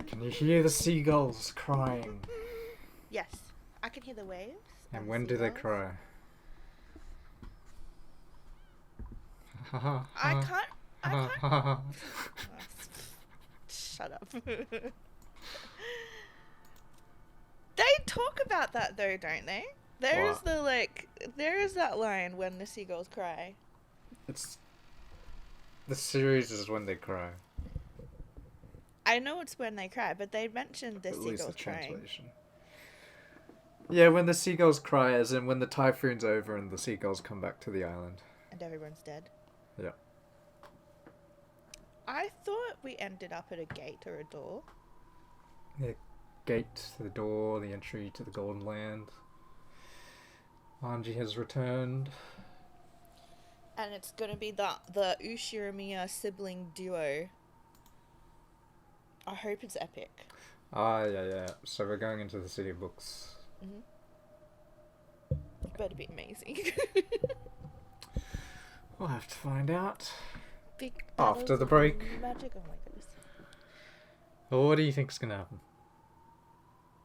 Can you hear the seagulls crying? Yes, I can hear the waves. And when do they cry? I can't. I can't. Shut up. They talk about that though, don't they? There is that line when the seagulls cry. It's the series is when they cry. I know it's when they cry, but they mentioned the At least the seagulls crying. translation. Yeah, when the seagulls cry, as in when the typhoon's over and the seagulls come back to the island. And everyone's dead. Yeah. I thought we ended up at a gate or a door. The gate, the door, the entry to the Golden Land. Anji has returned. And it's gonna be the Ushiramiya sibling duo. I hope it's epic. Yeah. So we're going into the City of Books. Mm-hmm. It better be amazing. We'll have to find out. Big After the break. Magic. Oh my goodness. Well, what do you think's gonna happen?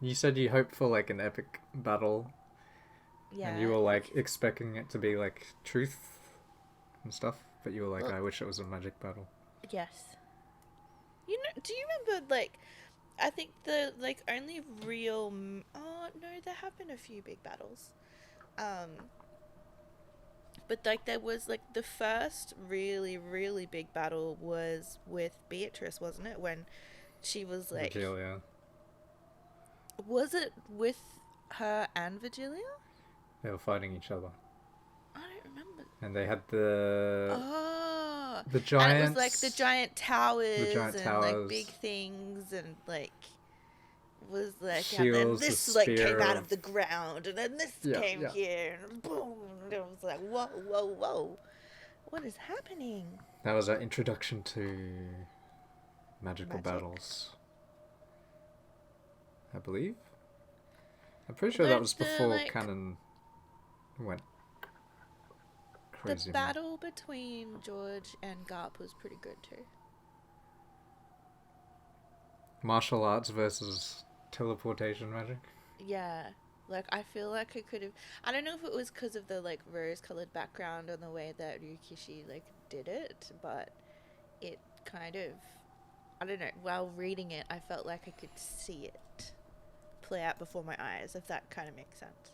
You said you hoped for like an epic battle. Yeah. And you were like expecting it to be like truth and stuff, but you were like, I wish it was a magic battle. Yes. You know, do you remember like I think the like only real oh no, there have been a few big battles. But like there was like the first really, really big battle was with Beatrice, wasn't it? When she was like Vigilia. Was it with her and Vigilia? They were fighting each other. I don't remember. And they had the giants. And it was like the giant towers towers. like big things and like was like Shields, and then this like came out of the ground and then this came here and boom and it was like whoa what is happening? That was our introduction to magical battles, I believe. I'm pretty sure that was before canon went crazy. The battle between George and Garp was pretty good too. Martial arts versus teleportation magic. Yeah, like I feel like it could have. I don't know if it was because of the like rose-colored background and the way that Ryukishi like did it, but it kind of, I don't know. While reading it, I felt like I could see it play out before my eyes. If that kind of makes sense.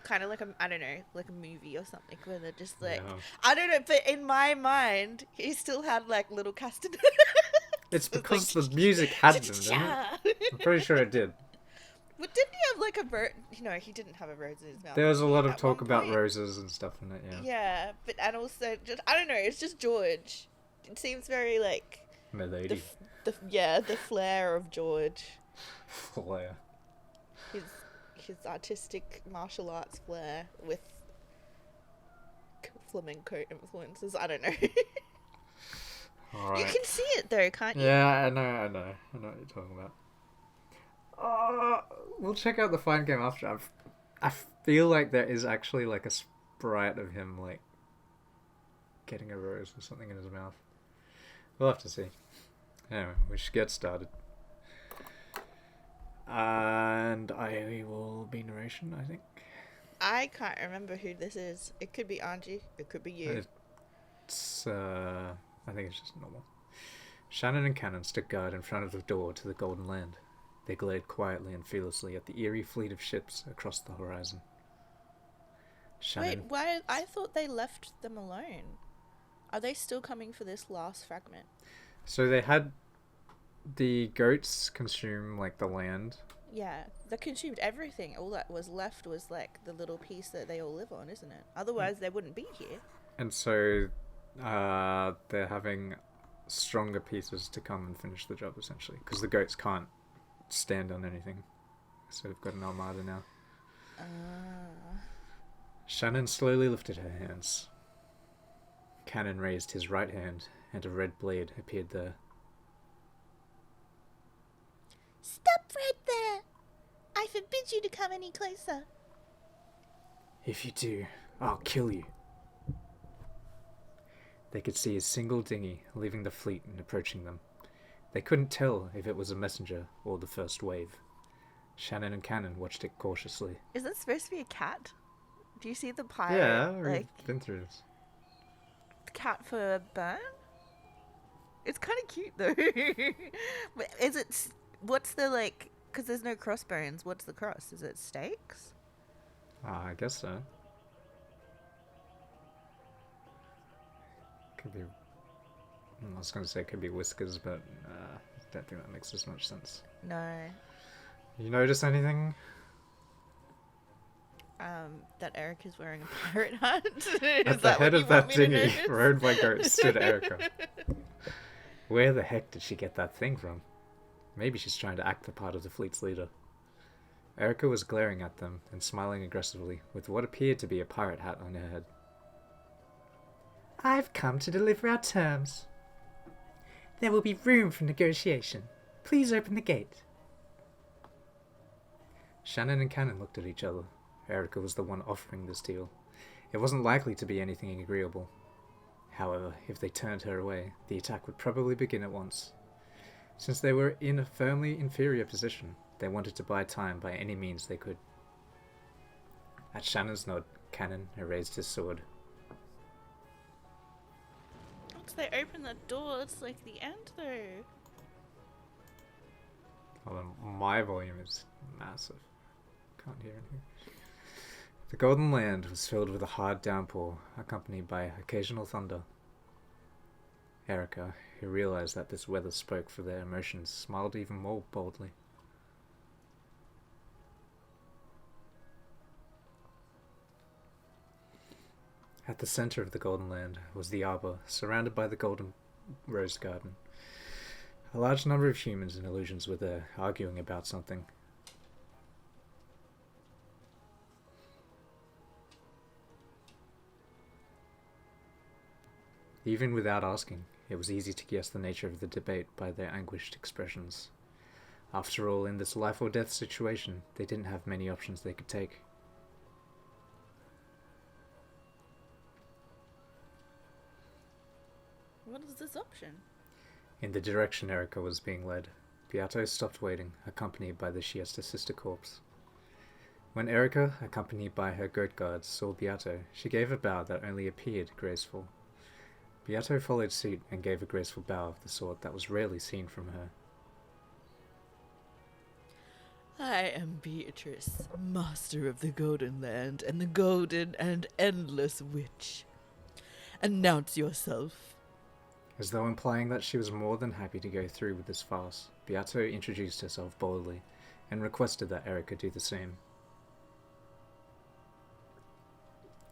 Kind of like I don't know, like a movie or something where they're just like, I don't know, but in my mind, he still had like little castanets. It's because the music had them, didn't it? I'm pretty sure it did. But didn't he have like a rose? No, he didn't have a rose in his mouth. There was a lot of talk about roses and stuff in it, yeah. Yeah, but and also just I don't know. It's just George. It seems very like Milady. The flair of George. Flair. His artistic martial arts flair with flamenco influences. I don't know. Right. You can see it though, can't you? Yeah, I know what you're talking about. We'll check out the fight game after. I feel like there is actually like a sprite of him like getting a rose or something in his mouth. We'll have to see. Anyway, we should get started. And I will be narration, I think. I can't remember who this is. It could be Anji. It could be you. It's I think it's just normal. Shannon and Cannon stood guard in front of the door to the Golden Land. They glared quietly and fearlessly at the eerie fleet of ships across the horizon. Wait, why? I thought they left them alone. Are they still coming for this last fragment? So they had the goats consume like the land. Yeah, they consumed everything. All that was left was like the little piece that they all live on, isn't it? Otherwise, they wouldn't be here. And so they're having stronger pieces to come and finish the job, essentially, because the goats can't stand on anything, so they've got an armada now. Shannon slowly lifted her hands. Cannon raised his right hand, and a red blade appeared there. Stop right there! I forbid you to come any closer. If you do, I'll kill you. They could see a single dinghy leaving the fleet and approaching them. They couldn't tell if it was a messenger or the first wave. Shannon and Cannon watched it cautiously. Is that supposed to be a cat? Do you see the pirate, Yeah, we've like, been through this. cat for burn? It's kind of cute, though. But is it... What's the, like... Because there's no crossbones. What's the cross? Is it stakes? I guess so. Could be... I was going to say it could be whiskers, but I don't think that makes as much sense. No. You notice anything? That Eric is wearing a pirate hat. At the head of that dinghy, rowed by goats, stood Erica. Where the heck did she get that thing from? Maybe she's trying to act the part of the fleet's leader. Erica was glaring at them and smiling aggressively, with what appeared to be a pirate hat on her head. I've come to deliver our terms. There will be room for negotiation. Please open the gate. Shannon and Cannon looked at each other. Erica was the one offering this deal. It wasn't likely to be anything agreeable. However, if they turned her away, the attack would probably begin at once. Since they were in a firmly inferior position, they wanted to buy time by any means they could. At Shannon's nod, Cannon raised his sword. Once they open the door, it's like the end, though. Well, my volume is massive. Can't hear anything. The Golden Land was filled with a hard downpour, accompanied by occasional thunder. Erica, who realized that this weather spoke for their emotions, smiled even more boldly. At the center of the Golden Land was the arbor, surrounded by the Golden Rose Garden. A large number of humans and illusions were there, arguing about something. Even without asking, it was easy to guess the nature of the debate by their anguished expressions. After all, in this life or death situation, they didn't have many options they could take. What is this option? In the direction Erica was being led, Beato stopped waiting, accompanied by the Shiesta sister corpse. When Erica, accompanied by her goat guards, saw Beato, she gave a bow that only appeared graceful. Beato followed suit and gave a graceful bow of the sort that was rarely seen from her. I am Beatrice, master of the Golden Land and the Golden and Endless Witch. Announce yourself. As though implying that she was more than happy to go through with this farce, Beato introduced herself boldly and requested that Erica do the same.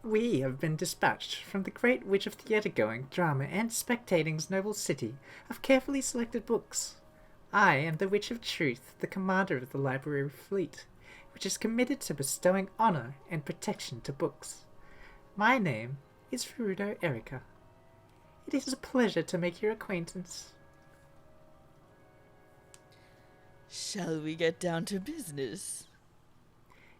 We have been dispatched from the great witch of theatre-going, drama, and spectating's noble city of carefully selected books. I am the Witch of Truth, the commander of the library fleet, which is committed to bestowing honor and protection to books. My name is Furudo Erica. It is a pleasure to make your acquaintance. Shall we get down to business?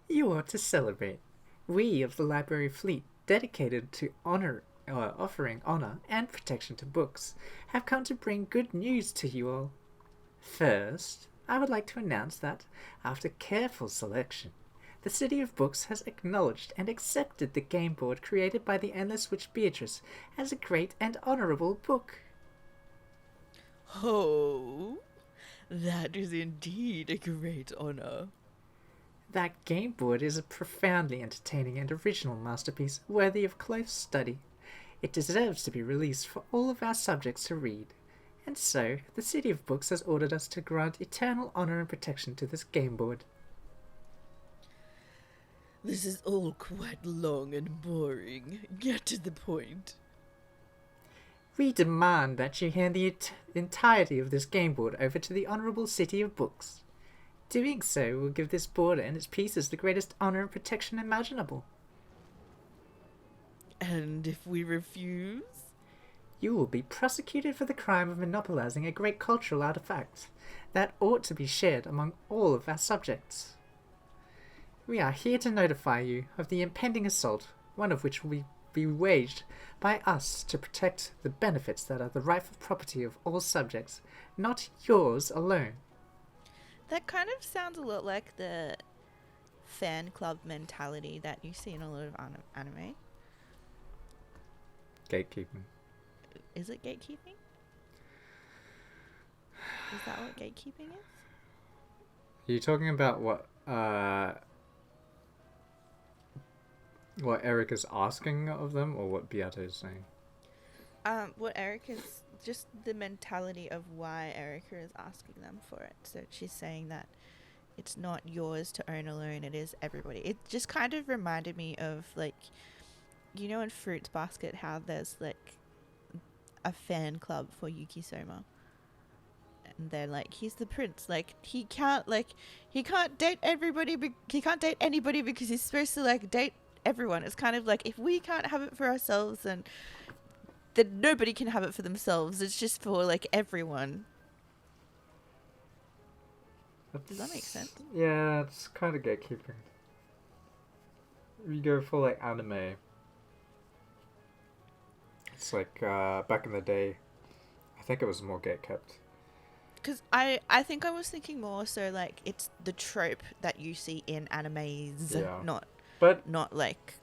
You ought to celebrate. We of the library fleet, dedicated to offering honor and protection to books, have come to bring good news to you all. First, I would like to announce that, after careful selection, the City of Books has acknowledged and accepted the game board created by the Endless Witch Beatrice as a great and honorable book. Oh, that is indeed a great honor. That game board is a profoundly entertaining and original masterpiece worthy of close study. It deserves to be released for all of our subjects to read. And so, the City of Books has ordered us to grant eternal honor and protection to this game board. This is all quite long and boring. Get to the point. We demand that you hand the entirety of this game board over to the Honorable City of Books. Doing so will give this board and its pieces the greatest honor and protection imaginable. And if we refuse? You will be prosecuted for the crime of monopolizing a great cultural artifact that ought to be shared among all of our subjects. We are here to notify you of the impending assault, one of which will be be waged by us to protect the benefits that are the rightful property of all subjects, not yours alone. That kind of sounds a lot like the fan club mentality that you see in a lot of anime. Gatekeeping. Is it gatekeeping? Is that what gatekeeping is? Are you talking about what Eric is asking of them, or what Beato is saying? What Erica is just the mentality of why Erica is asking them for it. So she's saying that it's not yours to own alone, it is everybody. It just kind of reminded me of, like, you know, in Fruits Basket, how there's like a fan club for Yuki Soma. And they're like, he's the prince. Like, he can't date everybody. He can't date anybody because he's supposed to like date everyone. It's kind of like, if we can't have it for ourselves, then nobody can have it for themselves. It's just for like everyone. Does that make sense? Yeah, it's kind of gatekeeping. You go for like anime. It's like back in the day, I think it was more gatekept. Because I think I was thinking more so like it's the trope that you see in animes, Yeah. not like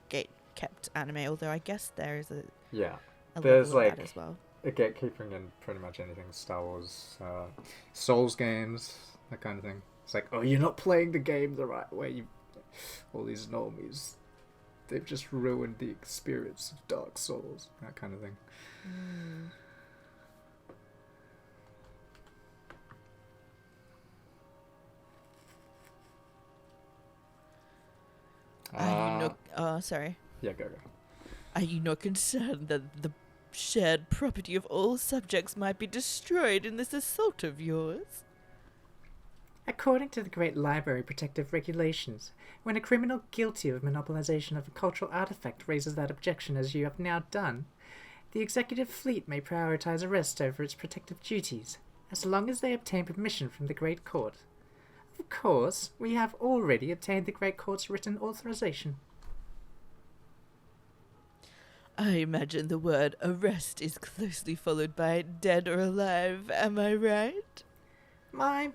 gate kept anime. Although I guess there is a there's level of like that as well. A gatekeeping in pretty much anything. Star Wars, Souls games, that kind of thing. It's like, oh, you're not playing the game the right way. All these normies, they've just ruined the experience of Dark Souls. That kind of thing. Sorry. Yeah, go. Are you not concerned that the shared property of all subjects might be destroyed in this assault of yours? According to the Great Library Protective Regulations, when a criminal guilty of monopolization of a cultural artifact raises that objection as you have now done, the executive fleet may prioritize arrest over its protective duties, as long as they obtain permission from the Great Court. Of course, we have already obtained the Great Court's written authorization. I imagine the word arrest is closely followed by dead or alive, am I right? My,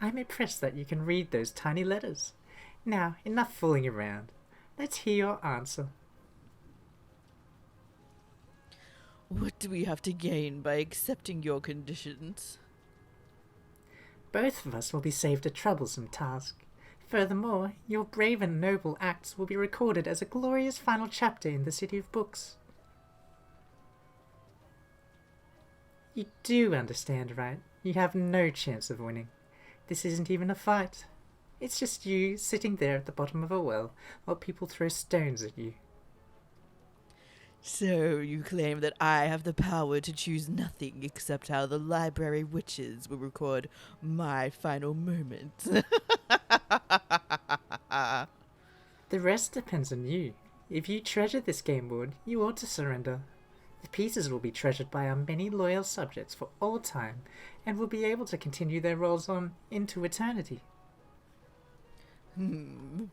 I'm impressed that you can read those tiny letters. Now, enough fooling around. Let's hear your answer. What do we have to gain by accepting your conditions? Both of us will be saved a troublesome task. Furthermore, your brave and noble acts will be recorded as a glorious final chapter in the City of Books. You do understand, right? You have no chance of winning. This isn't even a fight. It's just you sitting there at the bottom of a well while people throw stones at you. So you claim that I have the power to choose nothing except how the library witches will record my final moments. The rest depends on you. If you treasure this game board, you ought to surrender. The pieces will be treasured by our many loyal subjects for all time, and will be able to continue their roles on into eternity. In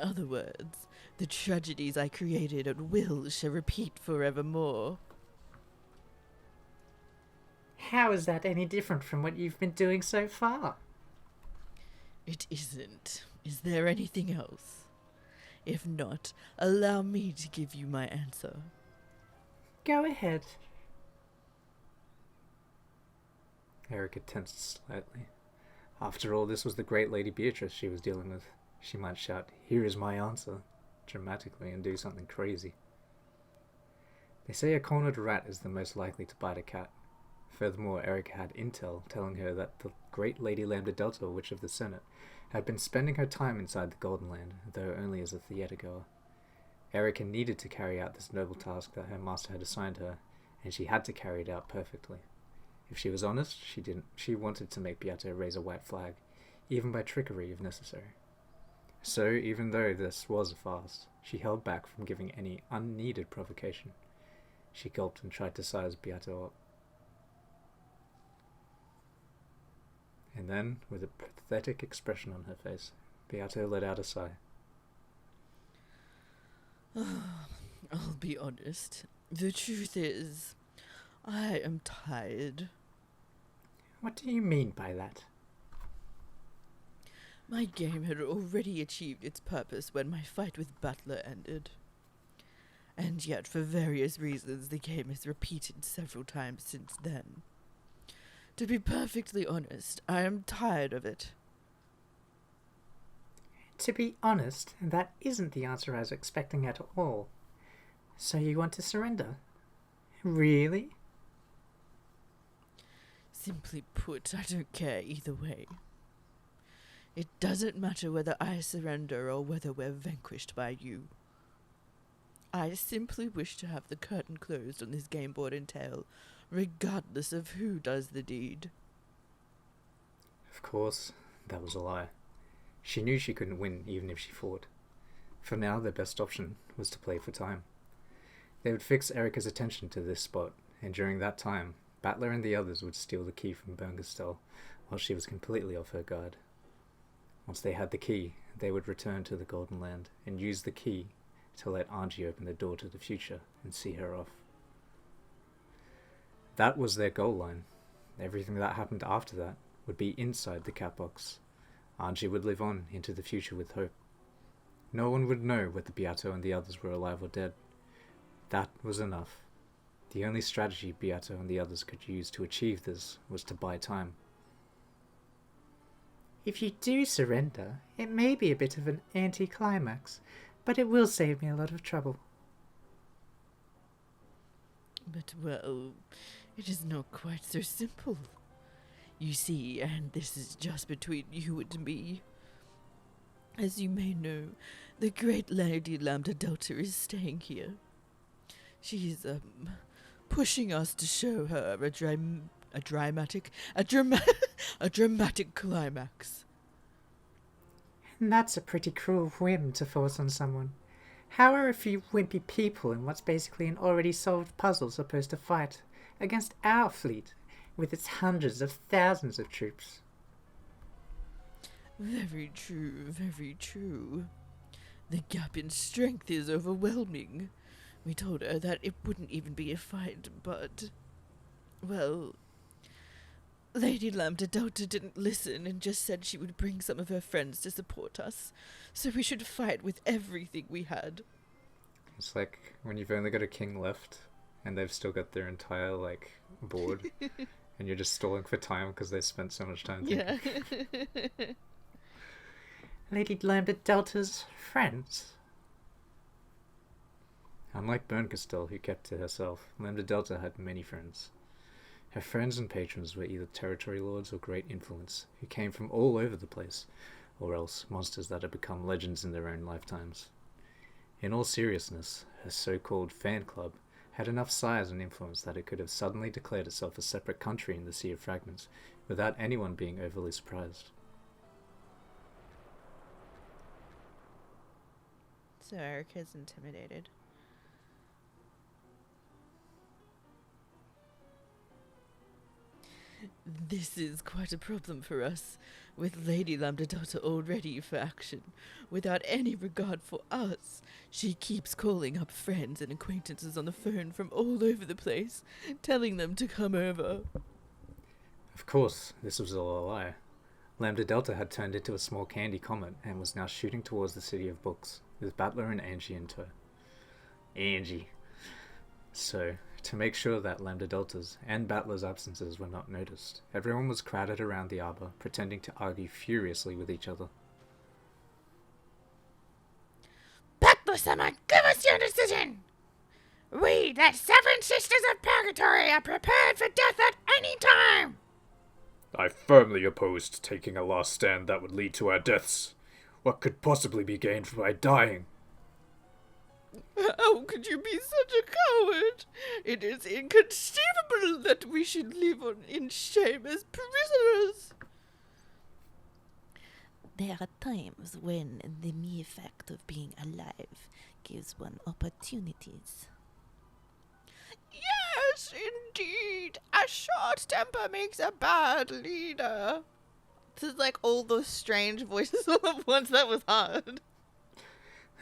other words, the tragedies I created at will shall repeat forevermore. How is that any different from what you've been doing so far? It isn't. Is there anything else? If not, allow me to give you my answer. Go ahead. Erica tensed slightly. After all, this was the great Lady Beatrice she was dealing with. She might shout, "Here is my answer," dramatically, and do something crazy. They say a cornered rat is the most likely to bite a cat. Furthermore, Erica had intel telling her that the great Lady Lambda Delta, Witch of the Senate, had been spending her time inside the Golden Land, though only as a theatergoer. Erica needed to carry out this noble task that her master had assigned her, and she had to carry it out perfectly. If she was honest, she wanted to make Beato raise a white flag, even by trickery if necessary. So, even though this was a farce, she held back from giving any unneeded provocation. She gulped and tried to size Beato up. And then, with a pathetic expression on her face, Beato let out a sigh. I'll be honest. The truth is, I am tired. What do you mean by that? My game had already achieved its purpose when my fight with Butler ended. And yet, for various reasons, the game has repeated several times since then. To be perfectly honest, I am tired of it. To be honest, that isn't the answer I was expecting at all. So you want to surrender? Really? Simply put, I don't care either way. It doesn't matter whether I surrender or whether we're vanquished by you. I simply wish to have the curtain closed on this game board and tale, regardless of who does the deed. Of course, that was a lie. She knew she couldn't win even if she fought. For now, their best option was to play for time. They would fix Erica's attention to this spot, and during that time, Battler and the others would steal the key from Berngestel while she was completely off her guard. Once they had the key, they would return to the Golden Land and use the key to let Angie open the door to the future and see her off. That was their goal line. Everything that happened after that would be inside the cat box. Angie would live on into the future with hope. No one would know whether Beato and the others were alive or dead. That was enough. The only strategy Beato and the others could use to achieve this was to buy time. If you do surrender, it may be a bit of an anticlimax, but it will save me a lot of trouble. But, well, it is not quite so simple. You see, and this is just between you and me. As you may know, the great Lady Lambda Delta is staying here. She's, pushing us to show her a dramatic climax. And that's a pretty cruel whim to force on someone. How are a few wimpy people in what's basically an already solved puzzle supposed to fight against our fleet with its hundreds of thousands of troops? Very true, very true. The gap in strength is overwhelming. We told her that it wouldn't even be a fight, but, well, Lady Lambda Delta didn't listen and just said she would bring some of her friends to support us, so we should fight with everything we had. It's like when you've only got a king left and they've still got their entire, board, and you're just stalling for time because they spent so much time thinking. Yeah. Lady Lambda Delta's friends. Unlike Bernkastel, who kept to herself, Lambda Delta had many friends. Her friends and patrons were either territory lords or great influence, who came from all over the place, or else monsters that had become legends in their own lifetimes. In all seriousness, her so-called fan club had enough size and influence that it could have suddenly declared itself a separate country in the Sea of Fragments, without anyone being overly surprised. So Erica's intimidated. This is quite a problem for us, with Lady Lambda Delta all ready for action. Without any regard for us, she keeps calling up friends and acquaintances on the phone from all over the place, telling them to come over. Of course, this was all a lie. Lambda Delta had turned into a small candy comet and was now shooting towards the City of Books, with Battler and Angie in tow. Angie. So, to make sure that Lambda Delta's and Battler's absences were not noticed, everyone was crowded around the arbor, pretending to argue furiously with each other. Battler-sama, give us your decision! We, the Seven Sisters of Purgatory, are prepared for death at any time! I firmly opposed taking a last stand that would lead to our deaths. What could possibly be gained by dying? How could you be such a coward? It is inconceivable that we should live in shame as prisoners. There are times when the mere fact of being alive gives one opportunities. Yes, indeed. A short temper makes a bad leader. This is like all those strange voices all at once. That was hard.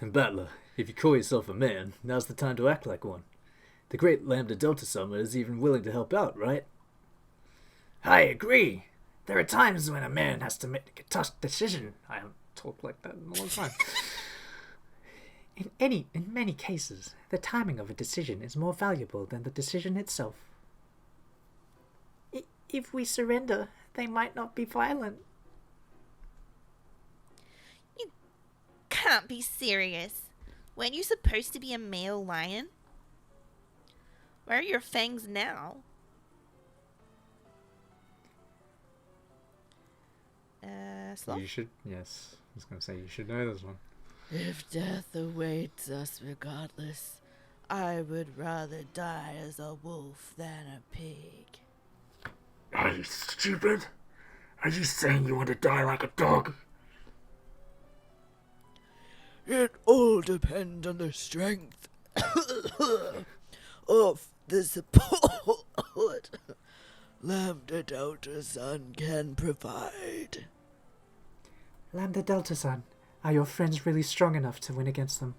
Battler, If you call yourself a man, now's the time to act like one. The great Lambda Delta Summer is even willing to help out, right? I agree. There are times when a man has to make a tough decision. I haven't talked like that in a long time. In many cases, the timing of a decision is more valuable than the decision itself. If we surrender, they might not be violent. You can't be serious. Weren't you supposed to be a male lion? Where are your fangs now? Sloth? You should, yes. I was going to say, you should know this one. If death awaits us regardless, I would rather die as a wolf than a pig. Are you stupid? Are you saying you want to die like a dog? It all depends on the strength of the support Lambda Delta Sun can provide. Lambda Delta Sun, are your friends really strong enough to win against them?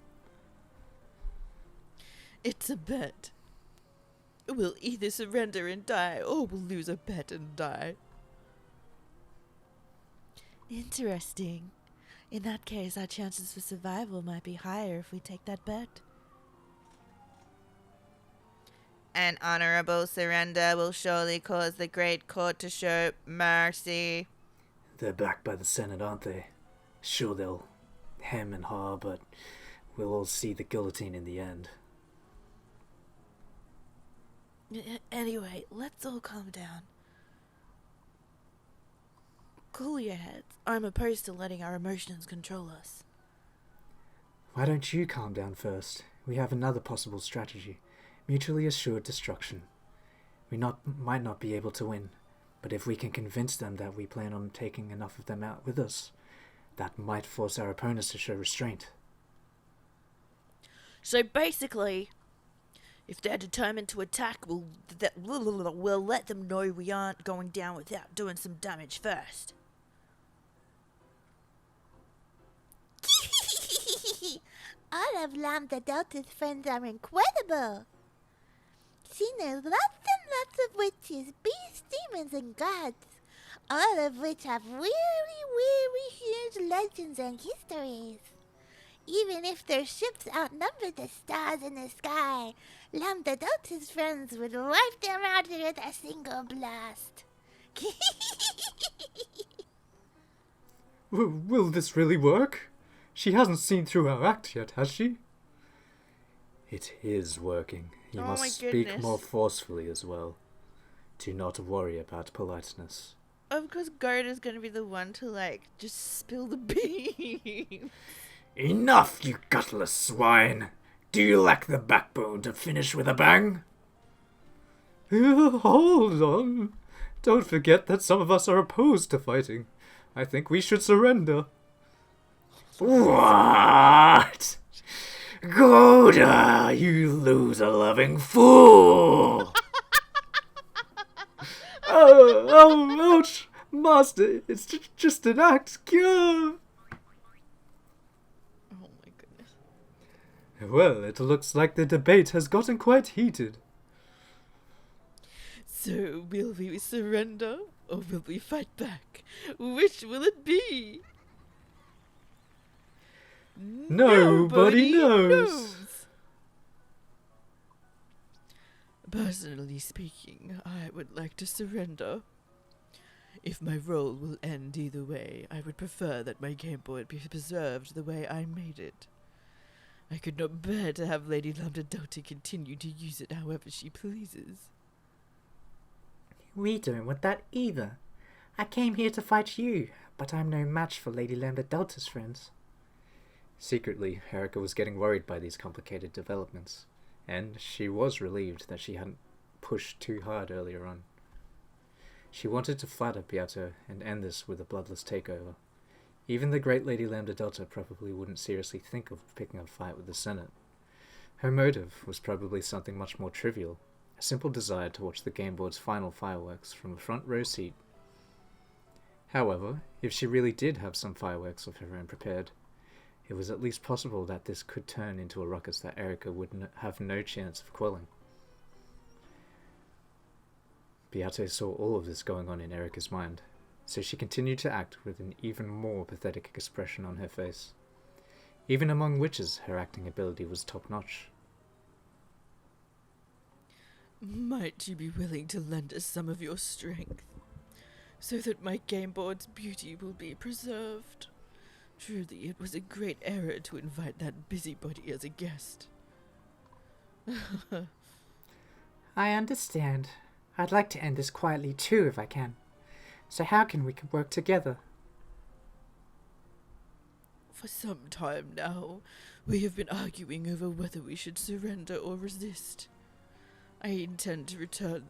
It's a bet. We'll either surrender and die, or we'll lose a bet and die. Interesting. In that case, our chances for survival might be higher if we take that bet. An honorable surrender will surely cause the Great Court to show mercy. They're backed by the Senate, aren't they? Sure, they'll hem and haw, but we'll all see the guillotine in the end. Anyway, let's all calm down. Cool your heads. I'm opposed to letting our emotions control us. Why don't you calm down first? We have another possible strategy. Mutually assured destruction. We might not be able to win, but if we can convince them that we plan on taking enough of them out with us, that might force our opponents to show restraint. So basically, if they're determined to attack, we'll let them know we aren't going down without doing some damage first. All of Lambda Delta's friends are incredible. She knows lots and lots of witches, beasts, demons, and gods, all of which have really, really huge legends and histories. Even if their ships outnumber the stars in the sky, Lambda Delta's friends would wipe them out with a single blast. Will this really work? She hasn't seen through our act yet, has she? It is working. You Oh must my speak goodness. more forcefully as well. Do not worry about politeness. Of course, Guard is gonna be the one to, just spill the beans. Enough, you gutless swine! Do you lack the backbone to finish with a bang? Hold on. Don't forget that some of us are opposed to fighting. I think we should surrender. What? Goda, you loser-loving fool! Oh, ouch! Master, it's just an act. Cure! Oh my goodness. Well, it looks like the debate has gotten quite heated. So, will we surrender, or will we fight back? Which will it be? Nobody knows. Personally speaking, I would like to surrender. If my role will end either way, I would prefer that my Game Boy be preserved the way I made it. I could not bear to have Lady Lambda Delta continue to use it however she pleases. We don't want that either. I came here to fight you, but I'm no match for Lady Lambda Delta's friends. Secretly, Erica was getting worried by these complicated developments, and she was relieved that she hadn't pushed too hard earlier on. She wanted to flatter Beato and end this with a bloodless takeover. Even the great Lady Lambda Delta probably wouldn't seriously think of picking a fight with the Senate. Her motive was probably something much more trivial, a simple desire to watch the game board's final fireworks from a front row seat. However, if she really did have some fireworks of her own prepared, it was at least possible that this could turn into a ruckus that Erika would have no chance of quelling. Beate saw all of this going on in Erika's mind, so she continued to act with an even more pathetic expression on her face. Even among witches, her acting ability was top-notch. Might you be willing to lend us some of your strength, so that my game board's beauty will be preserved? Truly, it was a great error to invite that busybody as a guest. I understand. I'd like to end this quietly too, if I can. So how can we work together? For some time now, we have been arguing over whether we should surrender or resist. I intend to return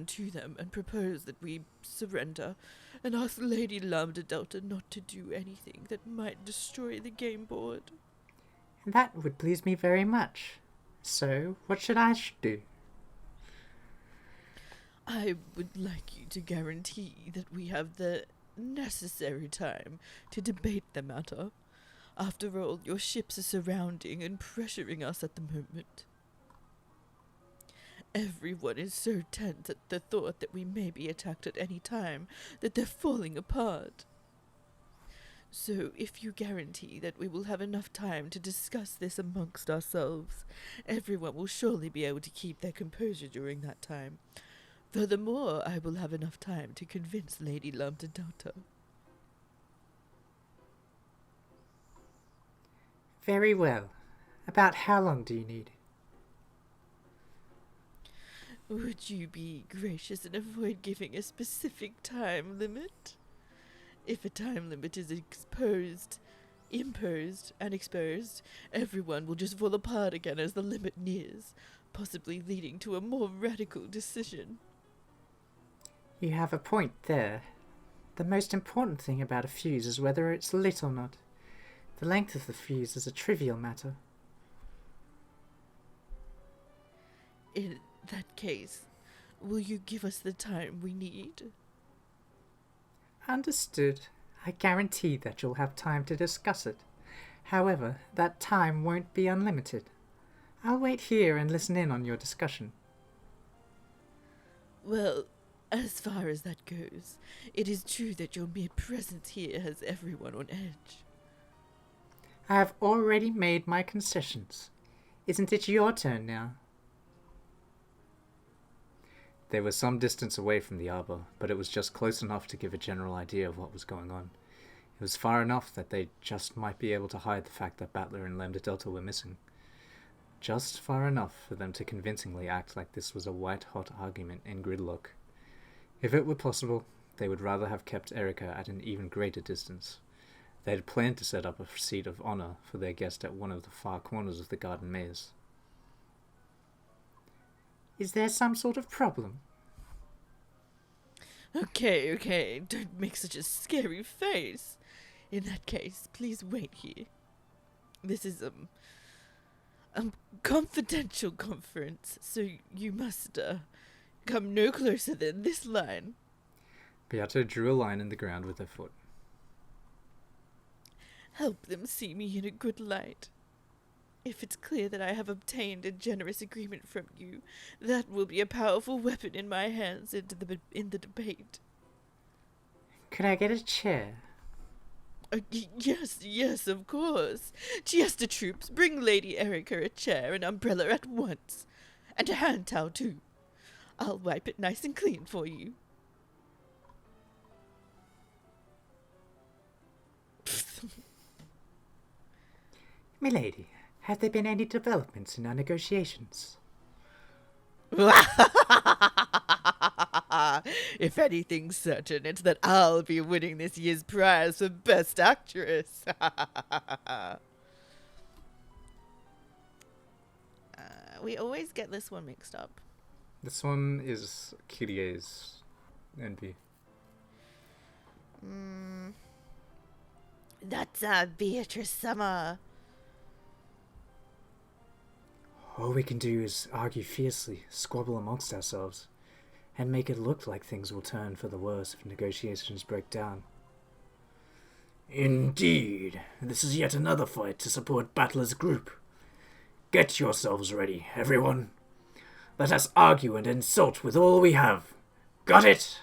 to them and propose that we surrender, and ask Lady Lambda Delta not to do anything that might destroy the game board. That would please me very much. So, what should I do? I would like you to guarantee that we have the necessary time to debate the matter. After all, your ships are surrounding and pressuring us at the moment. Everyone is so tense at the thought that we may be attacked at any time that they're falling apart. So, if you guarantee that we will have enough time to discuss this amongst ourselves, everyone will surely be able to keep their composure during that time. Furthermore, I will have enough time to convince Lady Lambda Delta. Very well. About how long do you need? Would you be gracious and avoid giving a specific time limit? If a time limit is imposed and exposed, everyone will just fall apart again as the limit nears, possibly leading to a more radical decision. You have a point there. The most important thing about a fuse is whether it's lit or not. The length of the fuse is a trivial matter. In that case, will you give us the time we need? Understood. I guarantee that you'll have time to discuss it. However, that time won't be unlimited. I'll wait here and listen in on your discussion. Well, as far as that goes, it is true that your mere presence here has everyone on edge. I have already made my concessions. Isn't it your turn now? They were some distance away from the arbor, but it was just close enough to give a general idea of what was going on. It was far enough that they just might be able to hide the fact that Battler and Lambda Delta were missing. Just far enough for them to convincingly act like this was a white-hot argument in gridlock. If it were possible, they would rather have kept Erika at an even greater distance. They had planned to set up a seat of honor for their guest at one of the far corners of the garden maze. Is there some sort of problem? Okay, don't make such a scary face. In that case, please wait here. This is, confidential conference, so you must, come no closer than this line. Beato drew a line in the ground with her foot. Help them see me in a good light. If it's clear that I have obtained a generous agreement from you, that will be a powerful weapon in my hands in the debate. Could I get a chair? Yes, of course. Chiesta troops, bring Lady Erika a chair and umbrella at once. And a hand towel, too. I'll wipe it nice and clean for you. Milady, have there been any developments in our negotiations? If anything's certain, it's that I'll be winning this year's prize for Best Actress. We always get this one mixed up. This one is Kirie's envy. That's Beatrice Summer. All we can do is argue fiercely, squabble amongst ourselves, and make it look like things will turn for the worse if negotiations break down. Indeed, this is yet another fight to support Battler's group. Get yourselves ready, everyone. Let us argue and insult with all we have. Got it?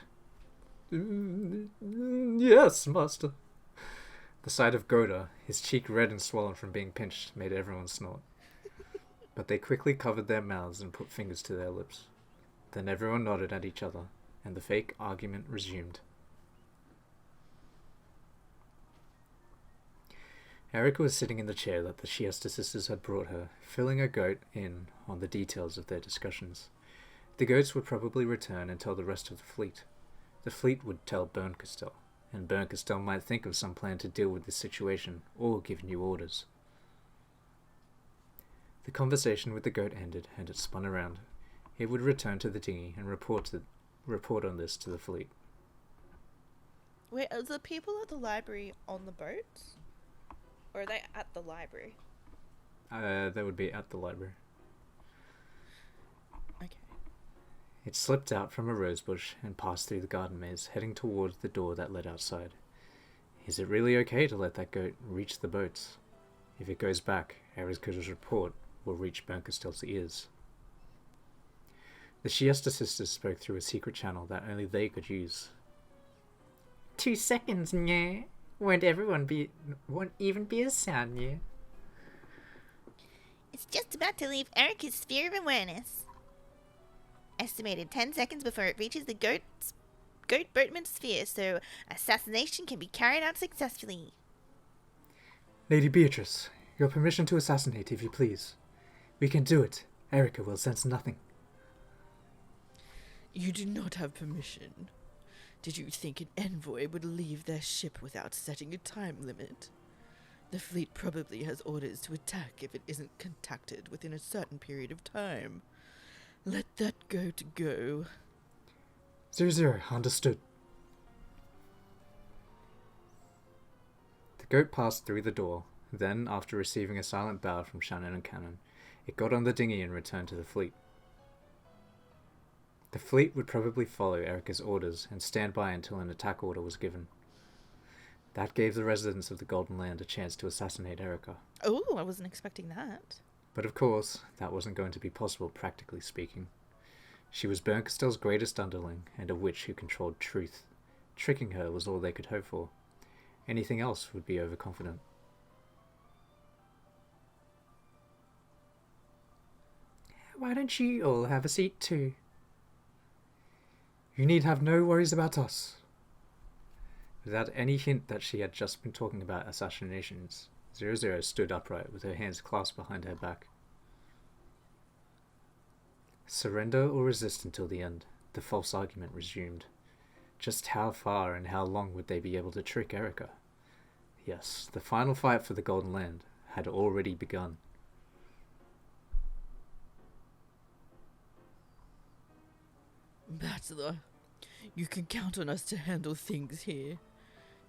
Yes, master. The sight of Goda, his cheek red and swollen from being pinched, made everyone snort. But they quickly covered their mouths and put fingers to their lips. Then everyone nodded at each other, and the fake argument resumed. Erica was sitting in the chair that the Siesta sisters had brought her, filling her goat in on the details of their discussions. The goats would probably return and tell the rest of the fleet. The fleet would tell Berncastel, and Berncastel might think of some plan to deal with this situation, or give new orders. The conversation with the goat ended, and it spun around. It would return to the dinghy and report on this to the fleet. Wait, are the people at the library on the boats? Or are they at the library? They would be at the library. Okay. It slipped out from a rosebush and passed through the garden maze, heading towards the door that led outside. Is it really okay to let that goat reach the boats? If it goes back, Erica's report will reach Berncastel's ears. The Siesta sisters spoke through a secret channel that only they could use. 2 seconds, yeah. Won't even be a sound, yeah. It's just about to leave Erica's sphere of awareness. Estimated 10 seconds before it reaches the goat boatman's sphere, so assassination can be carried out successfully. Lady Beatrice, your permission to assassinate, if you please. We can do it. Erica will sense nothing. You do not have permission. Did you think an envoy would leave their ship without setting a time limit? The fleet probably has orders to attack if it isn't contacted within a certain period of time. Let that goat go. 00, understood. The goat passed through the door. Then, after receiving a silent bow from Shannon and Cannon, it got on the dinghy and returned to the fleet. The fleet would probably follow Erica's orders and stand by until an attack order was given. That gave the residents of the Golden Land a chance to assassinate Erica. Oh, I wasn't expecting that. But of course, that wasn't going to be possible, practically speaking. She was Berncastel's greatest underling, and a witch who controlled truth. Tricking her was all they could hope for. Anything else would be overconfident. Why don't you all have a seat too? You need have no worries about us. Without any hint that she had just been talking about assassinations, 00 stood upright with her hands clasped behind her back. Surrender or resist until the end, the false argument resumed. Just how far and how long would they be able to trick Erica? Yes, the final fight for the Golden Land had already begun. Battler, you can count on us to handle things here.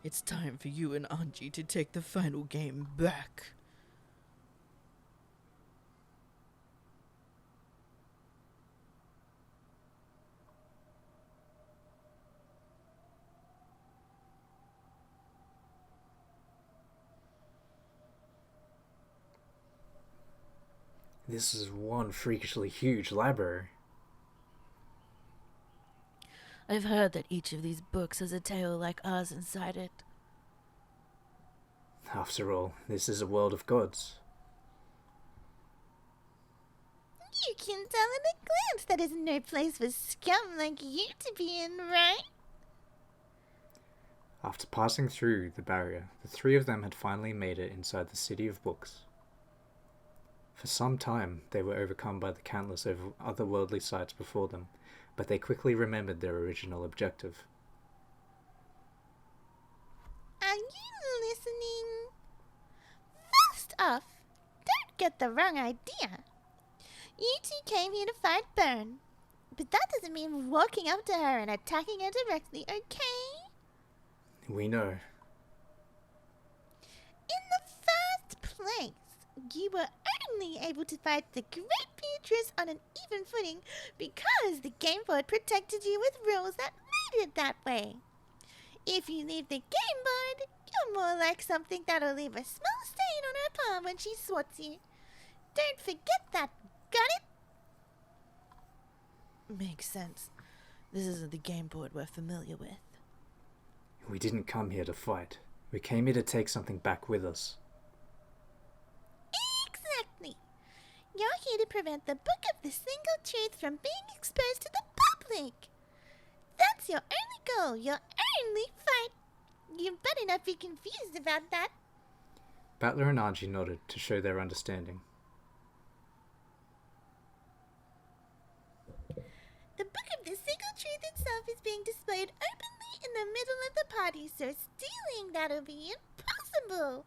It's time for you and Anji to take the final game back. This is one freakishly huge library. I've heard that each of these books has a tale like ours inside it. After all, this is a world of gods. You can tell at a glance that is no place for scum like you to be in, right? After passing through the barrier, the three of them had finally made it inside the City of Books. For some time, they were overcome by the countless otherworldly sights before them, but they quickly remembered their original objective. Are you listening? First off, don't get the wrong idea. You two came here to fight Byrne, but that doesn't mean walking up to her and attacking her directly, okay? We know. In the first place, you were only able to fight the Great Beatrice on an even footing because the game board protected you with rules that made it that way. If you leave the game board, You're more like something that'll leave a small stain on her palm when she swats you. Don't forget that. Got it? Makes sense. This isn't the game board we're familiar with. We didn't come here to fight. We came here to take something back with us. Exactly. You're here to prevent the Book of the Single Truth from being exposed to the public. That's your only goal, your only fight. You better not be confused about that. Battler and Anji nodded to show their understanding. The Book of the Single Truth itself is being displayed openly in the middle of the party, so stealing that'll be impossible.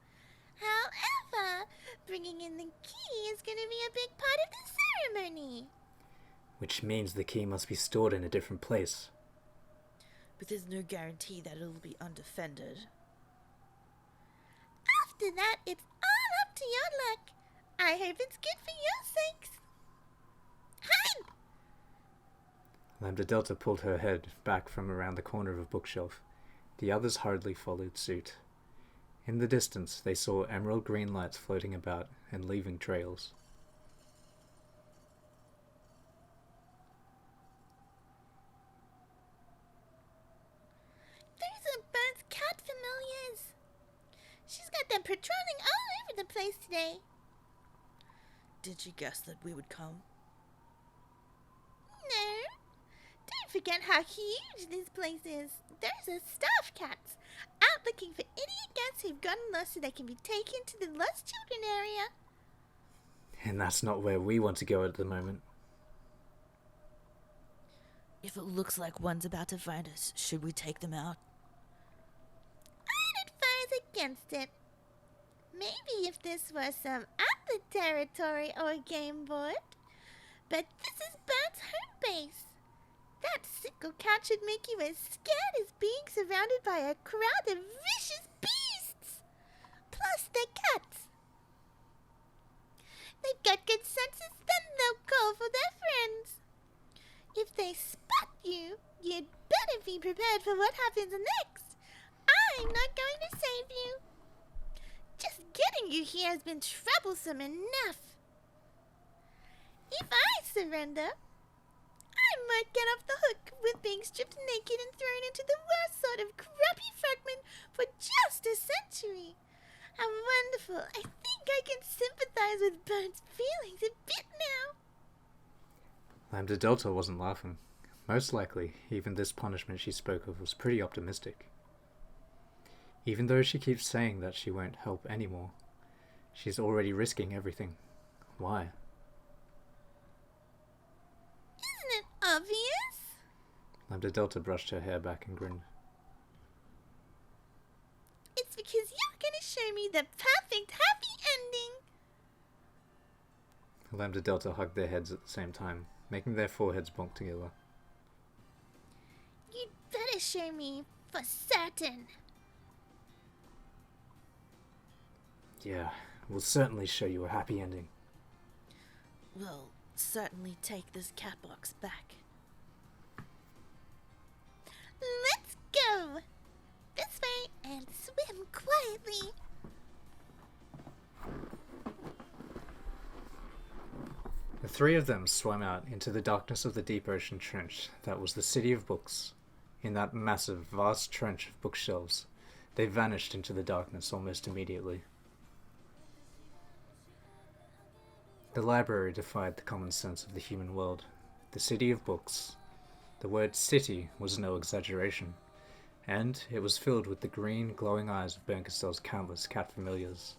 However, bringing in the key is going to be a big part of the ceremony. Which means the key must be stored in a different place. But there's no guarantee that it'll be undefended. After that, it's all up to your luck. I hope it's good for your sakes. Hide! Lambda Delta pulled her head back from around the corner of a bookshelf. The others hurriedly followed suit. In the distance, they saw emerald green lights floating about and leaving trails. Those are Bird's cat familiars. She's got them patrolling all over the place today. Did she guess that we would come? No. Don't forget how huge this place is. Those are staff cats, out looking for idiot cats who've gotten lost so they can be taken to the lost children area. And that's not where we want to go at the moment. If it looks like one's about to find us, should we take them out? I'd advise against it. Maybe if this were some other territory or game board. But this is Bird's home base. That sickle cat should make you as scared as being surrounded by a crowd of vicious beasts. Plus, they're cats. They've got good senses, then they'll call for their friends. If they spot you, you'd better be prepared for what happens next. I'm not going to save you. Just getting you here has been troublesome enough. If I surrender, I might get off the hook with being stripped naked and thrown into the worst sort of crappy fragment for just a century. How wonderful. I think I can sympathize with Bird's feelings a bit now. Lambda Delta wasn't laughing. Most likely, even this punishment she spoke of was pretty optimistic. Even though she keeps saying that she won't help anymore, she's already risking everything. Why? Isn't it obvious? Lambda Delta brushed her hair back and grinned. It's because you're going to show me the perfect happy ending. Lambda Delta hugged their heads at the same time, making their foreheads bonk together. You'd better show me for certain. Yeah, we'll certainly show you a happy ending. We'll certainly take this cat box back. Let's go. This way and swim quietly. The three of them swam out into the darkness of the deep ocean trench that was the City of Books. In that massive, vast trench of bookshelves, they vanished into the darkness almost immediately. The library defied the common sense of the human world. The City of Books. The word city was no exaggeration, and it was filled with the green, glowing eyes of Berncastell's countless cat familiars.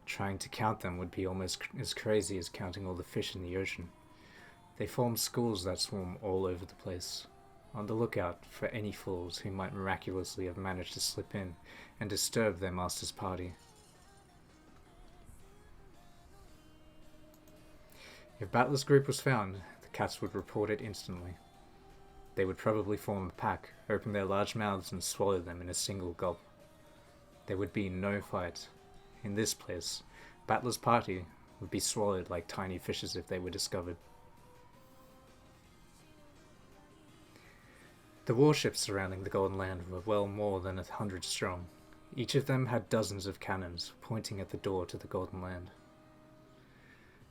Trying to count them would be almost as crazy as counting all the fish in the ocean. They formed schools that swarm all over the place, on the lookout for any fools who might miraculously have managed to slip in and disturb their master's party. If Battler's group was found, the cats would report it instantly. They would probably form a pack, open their large mouths and swallow them in a single gulp. There would be no fight. In this place, Battler's party would be swallowed like tiny fishes if they were discovered. The warships surrounding the Golden Land were well more than 100 strong. Each of them had dozens of cannons pointing at the door to the Golden Land.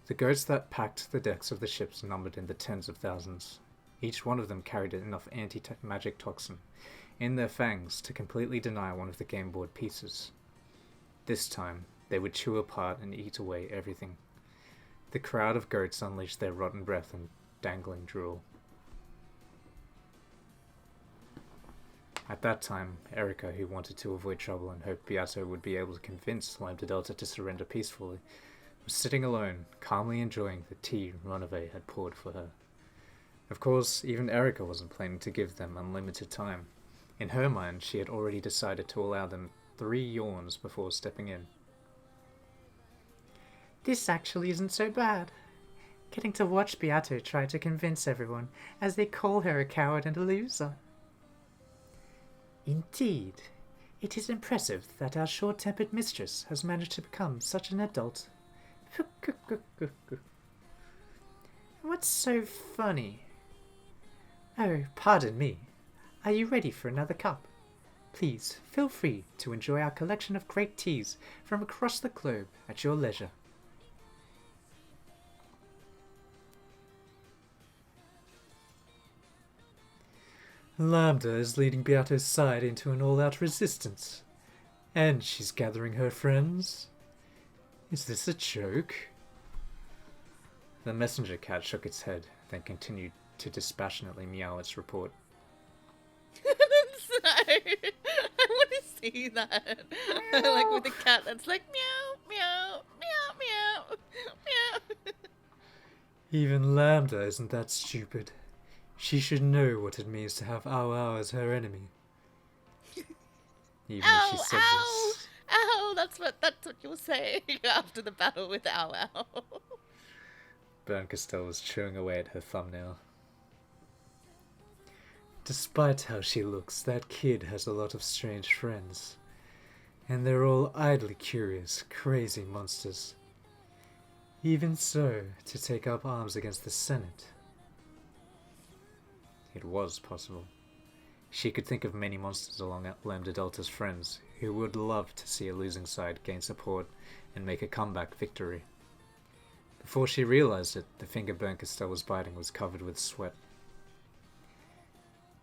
The goats that packed the decks of the ships numbered in the tens of thousands. Each one of them carried enough anti-magic toxin in their fangs to completely deny one of the game board pieces. This time, they would chew apart and eat away everything. The crowd of goats unleashed their rotten breath and dangling drool. At that time, Erica, who wanted to avoid trouble and hoped Beato would be able to convince Lambda Delta to surrender peacefully, was sitting alone, calmly enjoying the tea Runaway had poured for her. Of course, even Erica wasn't planning to give them unlimited time. In her mind, she had already decided to allow them 3 yawns before stepping in. This actually isn't so bad. Getting to watch Beato try to convince everyone as they call her a coward and a loser. Indeed, it is impressive that our short-tempered mistress has managed to become such an adult. What's so funny? Oh, pardon me. Are you ready for another cup? Please, feel free to enjoy our collection of great teas from across the globe at your leisure. Lambda is leading Beato's side into an all-out resistance. And she's gathering her friends. Is this a joke? The messenger cat shook its head, then continued to dispassionately meow its report. Sorry. I want to see that. Like with a cat that's like meow, meow, meow, meow, meow. Even Lambda isn't that stupid. She should know what it means to have Ow as her enemy. Even if she said this. Ow! That's what you'll say after the battle with Ow Ow. Bern Castell was chewing away at her thumbnail. Despite how she looks, that kid has a lot of strange friends. And they're all idly curious, crazy monsters. Even so, to take up arms against the Senate. It was possible. She could think of many monsters along Lambda Delta's friends who would love to see a losing side gain support and make a comeback victory. Before she realized it, the finger Bern Castell was biting was covered with sweat.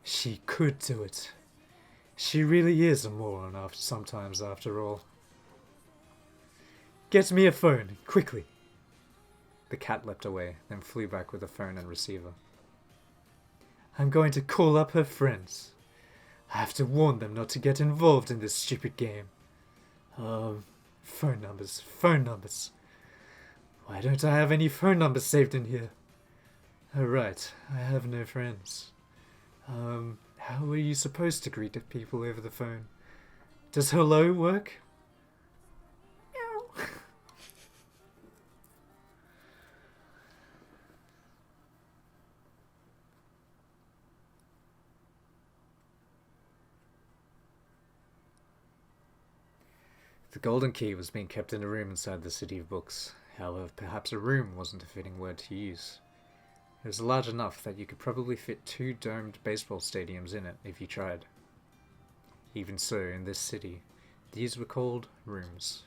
She could do it. She really is a moron sometimes after all. Get me a phone, quickly. The cat leapt away, then flew back with a phone and receiver. I'm going to call up her friends. I have to warn them not to get involved in this stupid game. Phone numbers. Why don't I have any phone numbers saved in here? Oh, right, I have no friends. How are you supposed to greet people over the phone? Does hello work? Meow. The Golden Key was being kept in a room inside the City of Books. However, perhaps a room wasn't a fitting word to use. It was large enough that you could probably fit 2 domed baseball stadiums in it if you tried. Even so, in this city, these were called rooms.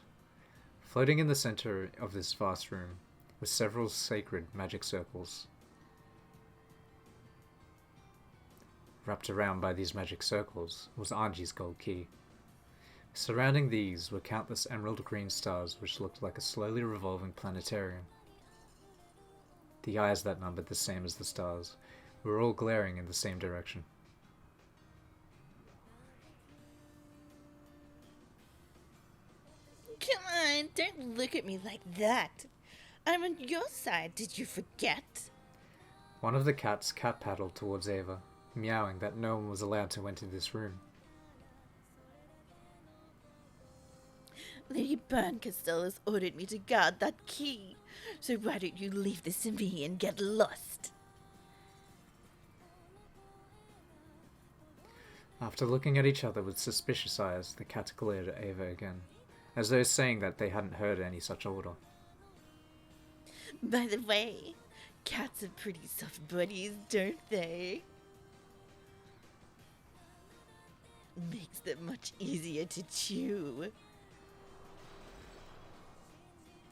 Floating in the center of this vast room were several sacred magic circles. Wrapped around by these magic circles was Anji's gold key. Surrounding these were countless emerald green stars which looked like a slowly revolving planetarium. The eyes that numbered the same as the stars were all glaring in the same direction. Come on, don't look at me like that. I'm on your side, did you forget? One of the cats cat paddled towards Ava, meowing that no one was allowed to enter this room. Lady Bern Castell has ordered me to guard that key, so why don't you leave this to me and get lost? After looking at each other with suspicious eyes, the cats glared at Ava again, as though saying that they hadn't heard any such order. By the way, cats are pretty soft buddies, don't they? makes them much easier to chew.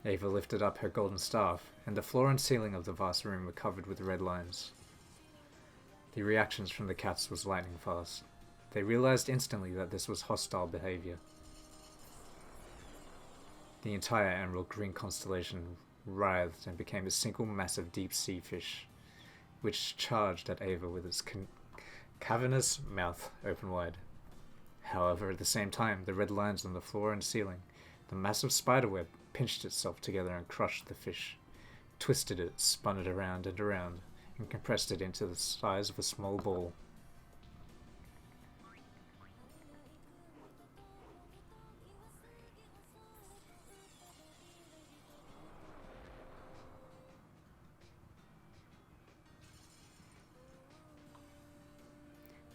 Ava lifted up her golden staff, and the floor and ceiling of the vast room were covered with red lines. The reactions from the cats was lightning fast. They realized instantly that this was hostile behavior. The entire emerald green constellation writhed and became a single massive deep-sea fish, which charged at Ava with its cavernous mouth open wide. However, at the same time, the red lines on the floor and ceiling, the massive spiderweb, pinched itself together and crushed the fish, twisted it, spun it around and around, and compressed it into the size of a small ball.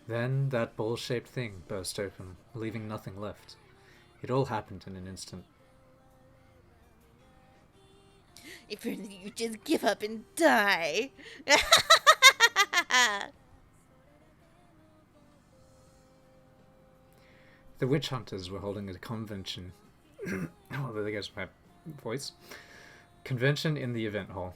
Then that ball-shaped thing burst open, leaving nothing left. It all happened in an instant. If only you just give up and die. The witch hunters were holding a convention. Oh, there goes my voice. Convention in the event hall.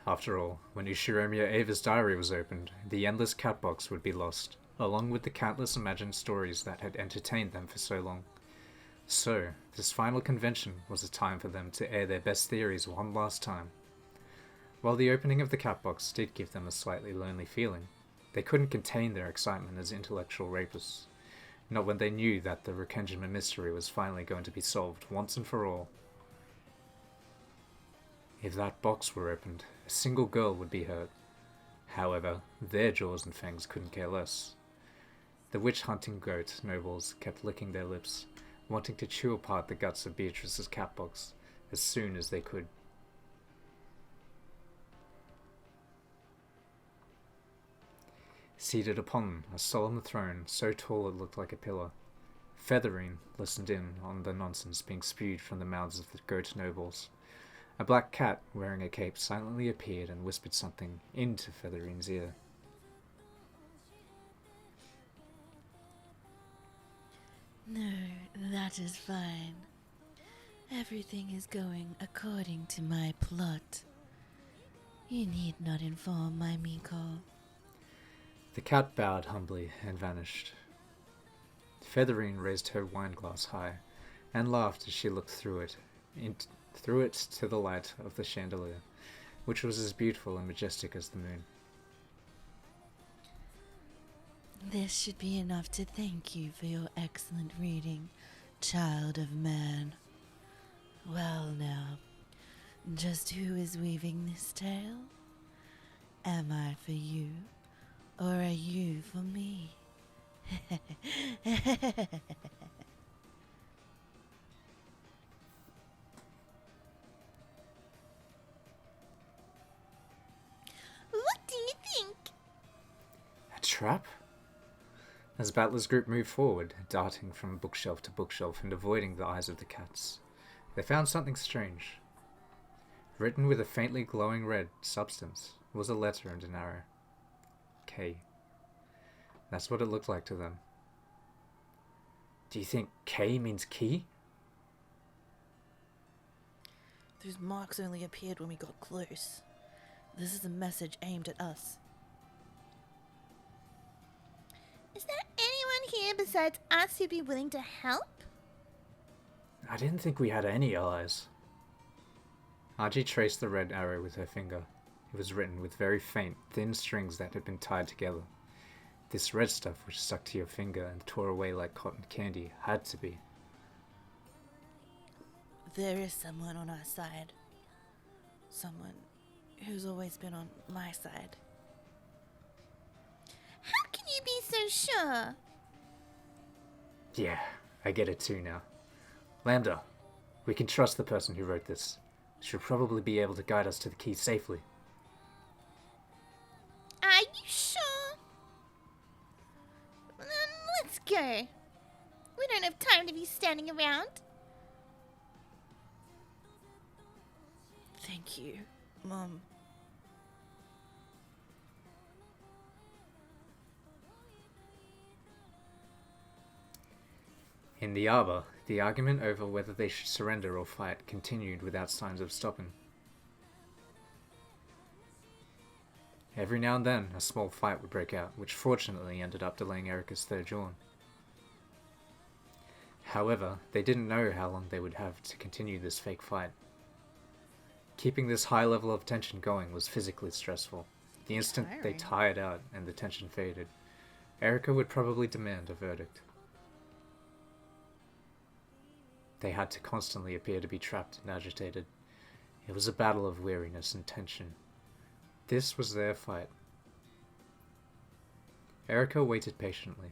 After all, when Ushiromiya Ava's diary was opened, the endless cat box would be lost, along with the countless imagined stories that had entertained them for so long. So, this final convention was a time for them to air their best theories one last time. While the opening of the cat box did give them a slightly lonely feeling, they couldn't contain their excitement as intellectual rapists. Not when they knew that the Rekenjima mystery was finally going to be solved once and for all. If that box were opened, a single girl would be hurt. However, their jaws and fangs couldn't care less. The witch-hunting goat nobles kept licking their lips, wanting to chew apart the guts of Beatrice's cat box as soon as they could. Seated upon a solemn throne so tall it looked like a pillar, Featherine listened in on the nonsense being spewed from the mouths of the goat nobles. A black cat wearing a cape silently appeared and whispered something into Featherine's ear. No, that is fine. Everything is going according to my plot. You need not inform my Miko. The cat bowed humbly and vanished. Featherine raised her wineglass high and laughed as she looked through it to the light of the chandelier, which was as beautiful and majestic as the moon. This should be enough to thank you for your excellent reading, child of man. Well now, just who is weaving this tale? Am I for you, or are you for me? What do you think? A trap? As Battler's group moved forward, darting from bookshelf to bookshelf and avoiding the eyes of the cats, they found something strange. Written with a faintly glowing red substance was a letter and an arrow. K. That's what it looked like to them. Do you think K means key? Those marks only appeared when we got close. This is a message aimed at us. Is there anyone here besides us who'd be willing to help? I didn't think we had any allies. Archie traced the red arrow with her finger. It was written with very faint, thin strings that had been tied together. This red stuff which stuck to your finger and tore away like cotton candy had to be. There is someone on our side. Someone who's always been on my side. How can you be so sure? Yeah, I get it too now. Lambda, we can trust the person who wrote this. She'll probably be able to guide us to the key safely. Are you sure? Then let's go. We don't have time to be standing around. Thank you, Mom. In the arbor, the argument over whether they should surrender or fight continued without signs of stopping. Every now and then, a small fight would break out, which fortunately ended up delaying Erika's third yawn. However, they didn't know how long they would have to continue this fake fight. Keeping this high level of tension going was physically stressful. The instant they Tiring. tired out and the tension faded, Erika would probably demand a verdict. They had to constantly appear to be trapped and agitated. It was a battle of weariness and tension. This was their fight. Erika waited patiently.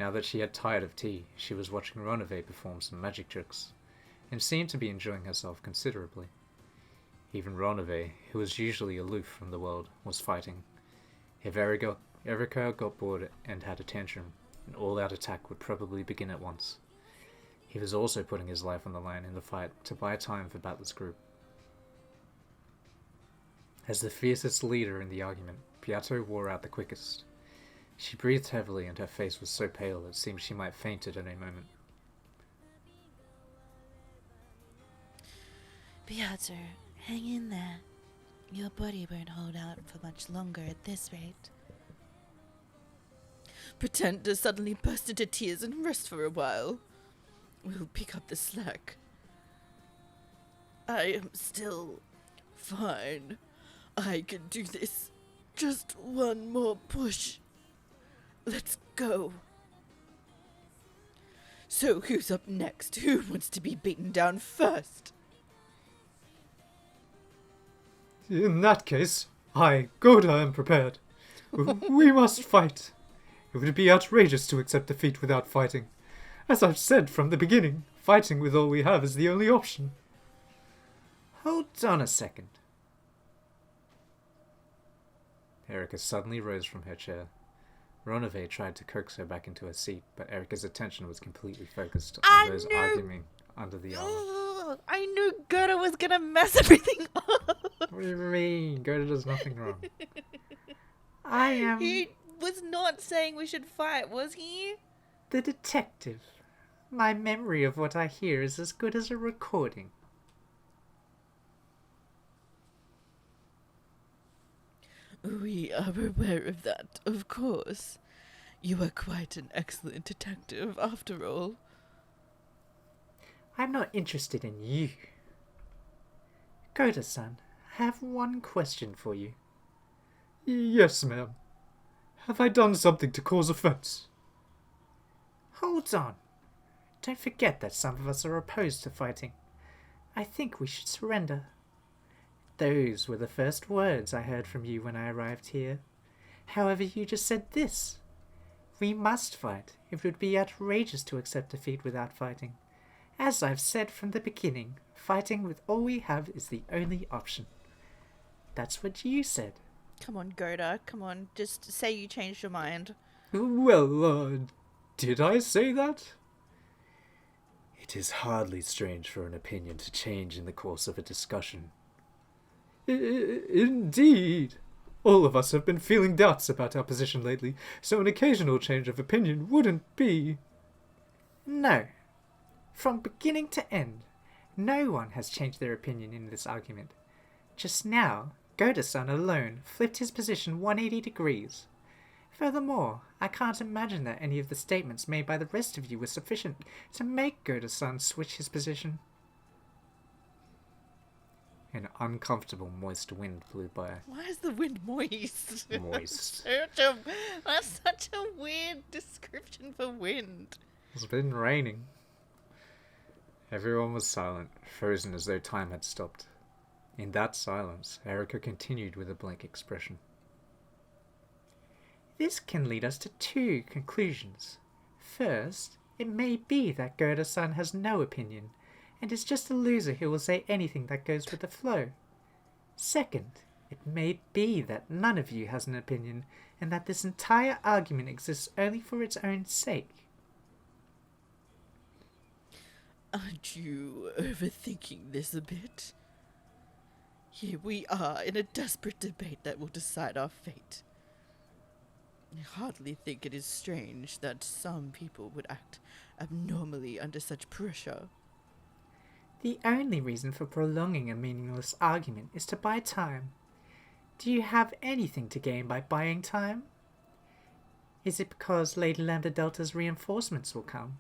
Now that she had tired of tea, she was watching Ronove perform some magic tricks, and seemed to be enjoying herself considerably. Even Ronove, who was usually aloof from the world, was fighting. If Erika got bored and had a tantrum, an all-out attack would probably begin at once. He was also putting his life on the line in the fight to buy time for Battler's group. As the fiercest leader in the argument, Piato wore out the quickest. She breathed heavily and her face was so pale it seemed she might faint at any moment. Piotr, hang in there. Your body won't hold out for much longer at this rate. Pretend to suddenly burst into tears and rest for a while. We'll pick up the slack. I am still fine. I can do this. Just one more push. Let's go. So who's up next? Who wants to be beaten down first? In that case, I, Goda, am prepared. We must fight. It would be outrageous to accept defeat without fighting. As I've said from the beginning, fighting with all we have is the only option. Hold on a second. Erika suddenly rose from her chair. Ronove tried to coax her back into her seat, but Erika's attention was completely focused on those arguing under the arm. Ugh, I knew Gerda was gonna mess everything up. What do you mean? Goda does nothing wrong. I am He was not saying we should fight, was he? The detective. My memory of what I hear is as good as a recording. We are aware of that, of course. You are quite an excellent detective, after all. I'm not interested in you. Goda-san, I have one question for you. Yes, ma'am. Have I done something to cause offense? Hold on. Don't forget that some of us are opposed to fighting. I think we should surrender. Those were the first words I heard from you when I arrived here. However, you just said this. We must fight. It would be outrageous to accept defeat without fighting. As I've said from the beginning, fighting with all we have is the only option. That's what you said. Come on, Gerda. Come on. Just say you changed your mind. Well, did I say that? It is hardly strange for an opinion to change in the course of a discussion. Indeed. All of us have been feeling doubts about our position lately, so an occasional change of opinion wouldn't be... No. From beginning to end, no one has changed their opinion in this argument. Just now, Goda-san alone flipped his position 180 degrees. Furthermore, I can't imagine that any of the statements made by the rest of you were sufficient to make Goda-san switch his position. An uncomfortable moist wind blew by. Why is the wind moist? Moist. That's such a weird description for wind. It's been raining. Everyone was silent, frozen as though time had stopped. In that silence, Erika continued with a blank expression. This can lead us to two conclusions. First, it may be that Goda-san has no opinion, and is just a loser who will say anything that goes with the flow. Second, it may be that none of you has an opinion, and that this entire argument exists only for its own sake. Aren't you overthinking this a bit? Here we are in a desperate debate that will decide our fate. I hardly think it is strange that some people would act abnormally under such pressure. The only reason for prolonging a meaningless argument is to buy time. Do you have anything to gain by buying time? Is it because Lady Lambda Delta's reinforcements will come?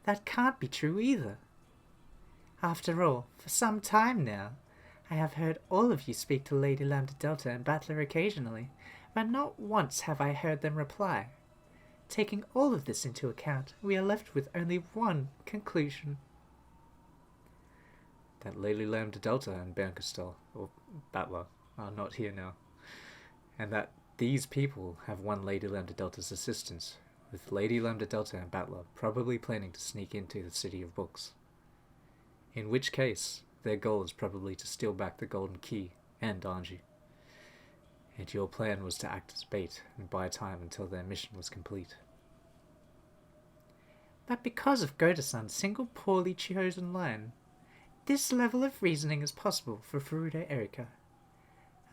That can't be true either. After all, for some time now, I have heard all of you speak to Lady Lambda Delta and Battler occasionally, but not once have I heard them reply. Taking all of this into account, we are left with only one conclusion. That Lady Lambda Delta and Bancastel, or Battler, are not here now, and that these people have won Lady Lambda Delta's assistance, with Lady Lambda Delta and Battler probably planning to sneak into the City of Books. In which case, their goal is probably to steal back the Golden Key and Anji. And your plan was to act as bait and buy time until their mission was complete. But because of Goda-san's single poorly chosen line, this level of reasoning is possible for Furuta Erika.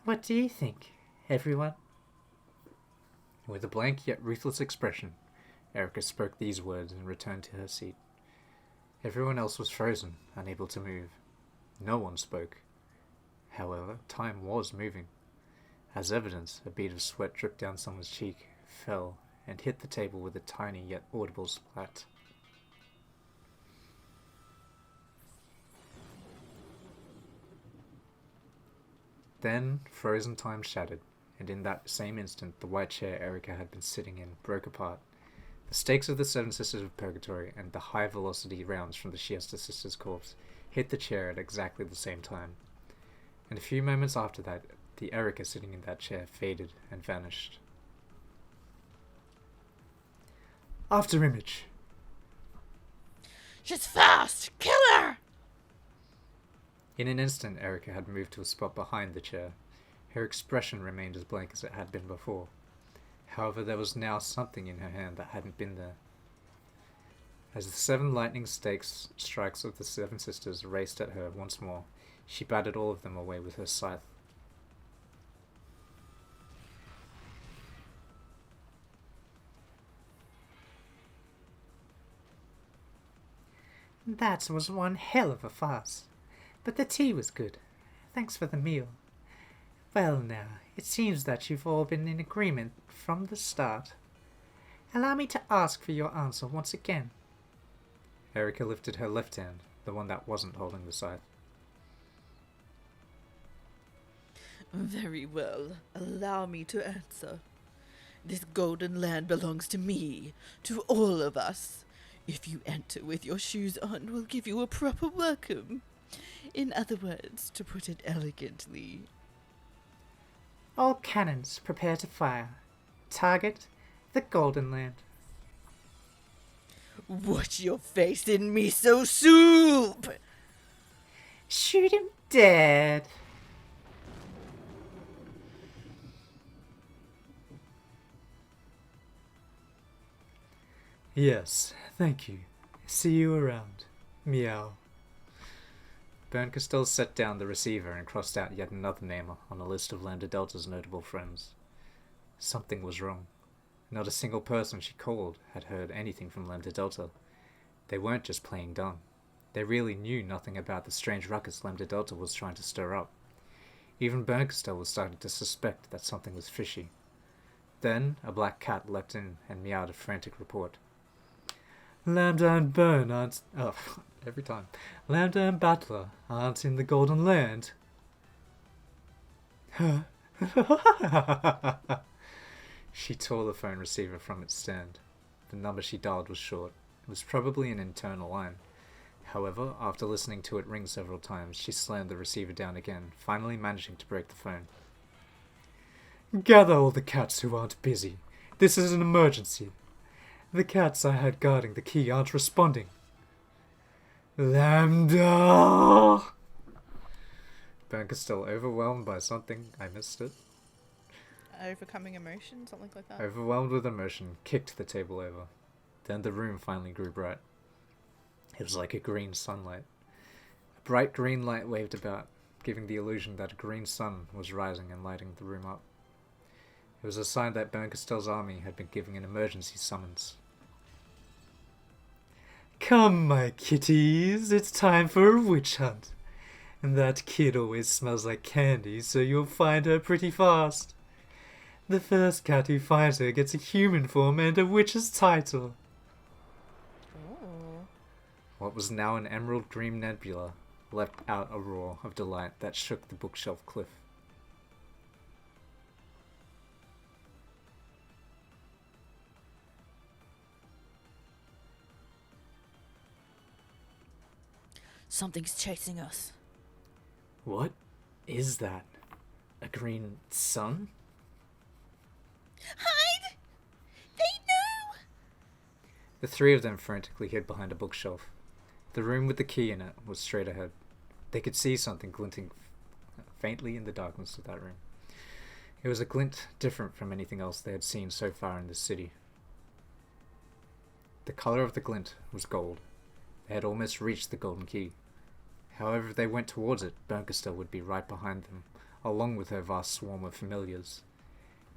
What do you think, everyone? With a blank yet ruthless expression, Erika spoke these words and returned to her seat. Everyone else was frozen, unable to move. No one spoke. However, time was moving. As evidence, a bead of sweat dripped down someone's cheek, fell, and hit the table with a tiny yet audible splat. Then, frozen time shattered, and in that same instant the white chair Erika had been sitting in broke apart. The stakes of the Seven Sisters of Purgatory and the high-velocity rounds from the Siesta Sisters' corpse hit the chair at exactly the same time. And a few moments after that, the Erika sitting in that chair faded and vanished. After image. She's fast! Kill her! In an instant, Erika had moved to a spot behind the chair. Her expression remained as blank as it had been before. However, there was now something in her hand that hadn't been there. As the 7 lightning strikes of the 7 sisters raced at her once more, she battered all of them away with her scythe. That was one hell of a farce. But the tea was good. Thanks for the meal. Well now, it seems that you've all been in agreement from the start. Allow me to ask for your answer once again. Erika lifted her left hand, the one that wasn't holding the scythe. Very well. Allow me to answer. This golden land belongs to me, to all of us. If you enter with your shoes on, we'll give you a proper welcome. In other words, to put it elegantly. All cannons prepare to fire. Target, the Golden Land. What's your face in miso soup? Shoot him dead. Yes, thank you. See you around. Meow. Berncastel set down the receiver and crossed out yet another name on a list of Lambda Delta's notable friends. Something was wrong. Not a single person she called had heard anything from Lambda Delta. They weren't just playing dumb. They really knew nothing about the strange ruckus Lambda Delta was trying to stir up. Even Berncastel was starting to suspect that something was fishy. Then a black cat leapt in and meowed a frantic report. Lambda and Bern aren't... Oh, every time. Lambda and Battler aren't in the Golden Land. She tore the phone receiver from its stand. The number she dialed was short. It was probably an internal line. However, after listening to it ring several times, she slammed the receiver down again, finally managing to break the phone. Gather all the cats who aren't busy. This is an emergency. The cats I had guarding the key aren't responding. Lambda! Berncastel, overwhelmed by something, I missed it. Overcoming emotion, something like that. Overwhelmed with emotion, kicked the table over. Then the room finally grew bright. It was like a green sunlight. A bright green light waved about, giving the illusion that a green sun was rising and lighting the room up. It was a sign that Berncastell's army had been giving an emergency summons. Come, my kitties, it's time for a witch hunt. And that kid always smells like candy, so you'll find her pretty fast. The first cat who finds her gets a human form and a witch's title. Oh. What was now an emerald green nebula let out a roar of delight that shook the bookshelf cliff. Something's chasing us. What is that? A green sun? Hide! They know! The three of them frantically hid behind a bookshelf. The room with the key in it was straight ahead. They could see something glinting faintly in the darkness of that room. It was a glint different from anything else they had seen so far in this city. The color of the glint was gold. They had almost reached the golden key. However, if they went towards it, Berncaster would be right behind them, along with her vast swarm of familiars.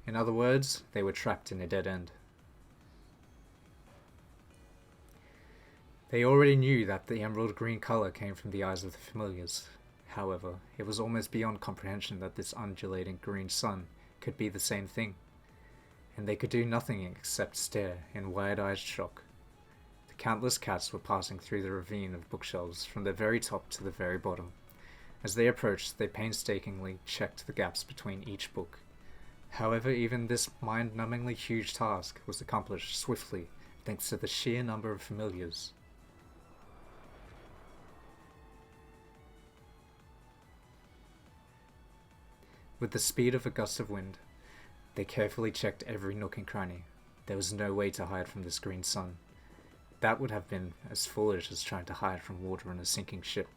In other words, they were trapped in a dead end. They already knew that the emerald green color came from the eyes of the familiars. However, it was almost beyond comprehension that this undulating green sun could be the same thing, and they could do nothing except stare in wide-eyed shock. The countless cats were passing through the ravine of bookshelves from the very top to the very bottom. As they approached, they painstakingly checked the gaps between each book. However, even this mind-numbingly huge task was accomplished swiftly thanks to the sheer number of familiars. With the speed of a gust of wind, they carefully checked every nook and cranny. There was no way to hide from this green sun. That would have been as foolish as trying to hide from water in a sinking ship.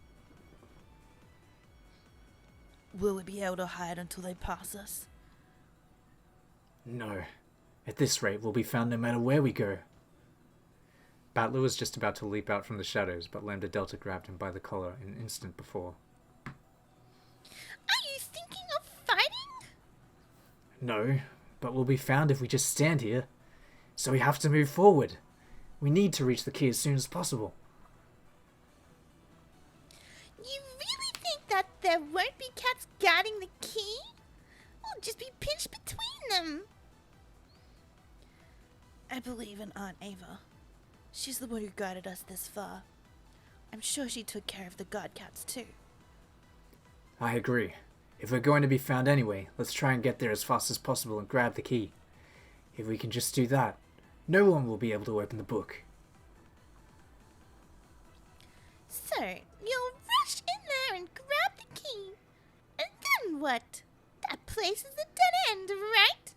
Will we be able to hide until they pass us? No. At this rate, we'll be found no matter where we go. Battler was just about to leap out from the shadows, but Lambda Delta grabbed him by the collar an instant before. Are you thinking of fighting? No, but we'll be found if we just stand here. So we have to move forward. We need to reach the key as soon as possible. You really think that there won't be cats guarding the key? We'll just be pinched between them. I believe in Aunt Ava. She's the one who guided us this far. I'm sure she took care of the guard cats too. I agree. If we're going to be found anyway, let's try and get there as fast as possible and grab the key. If we can just do that, no one will be able to open the book. So, you'll rush in there and grab the key. And then what? That place is a dead end, right?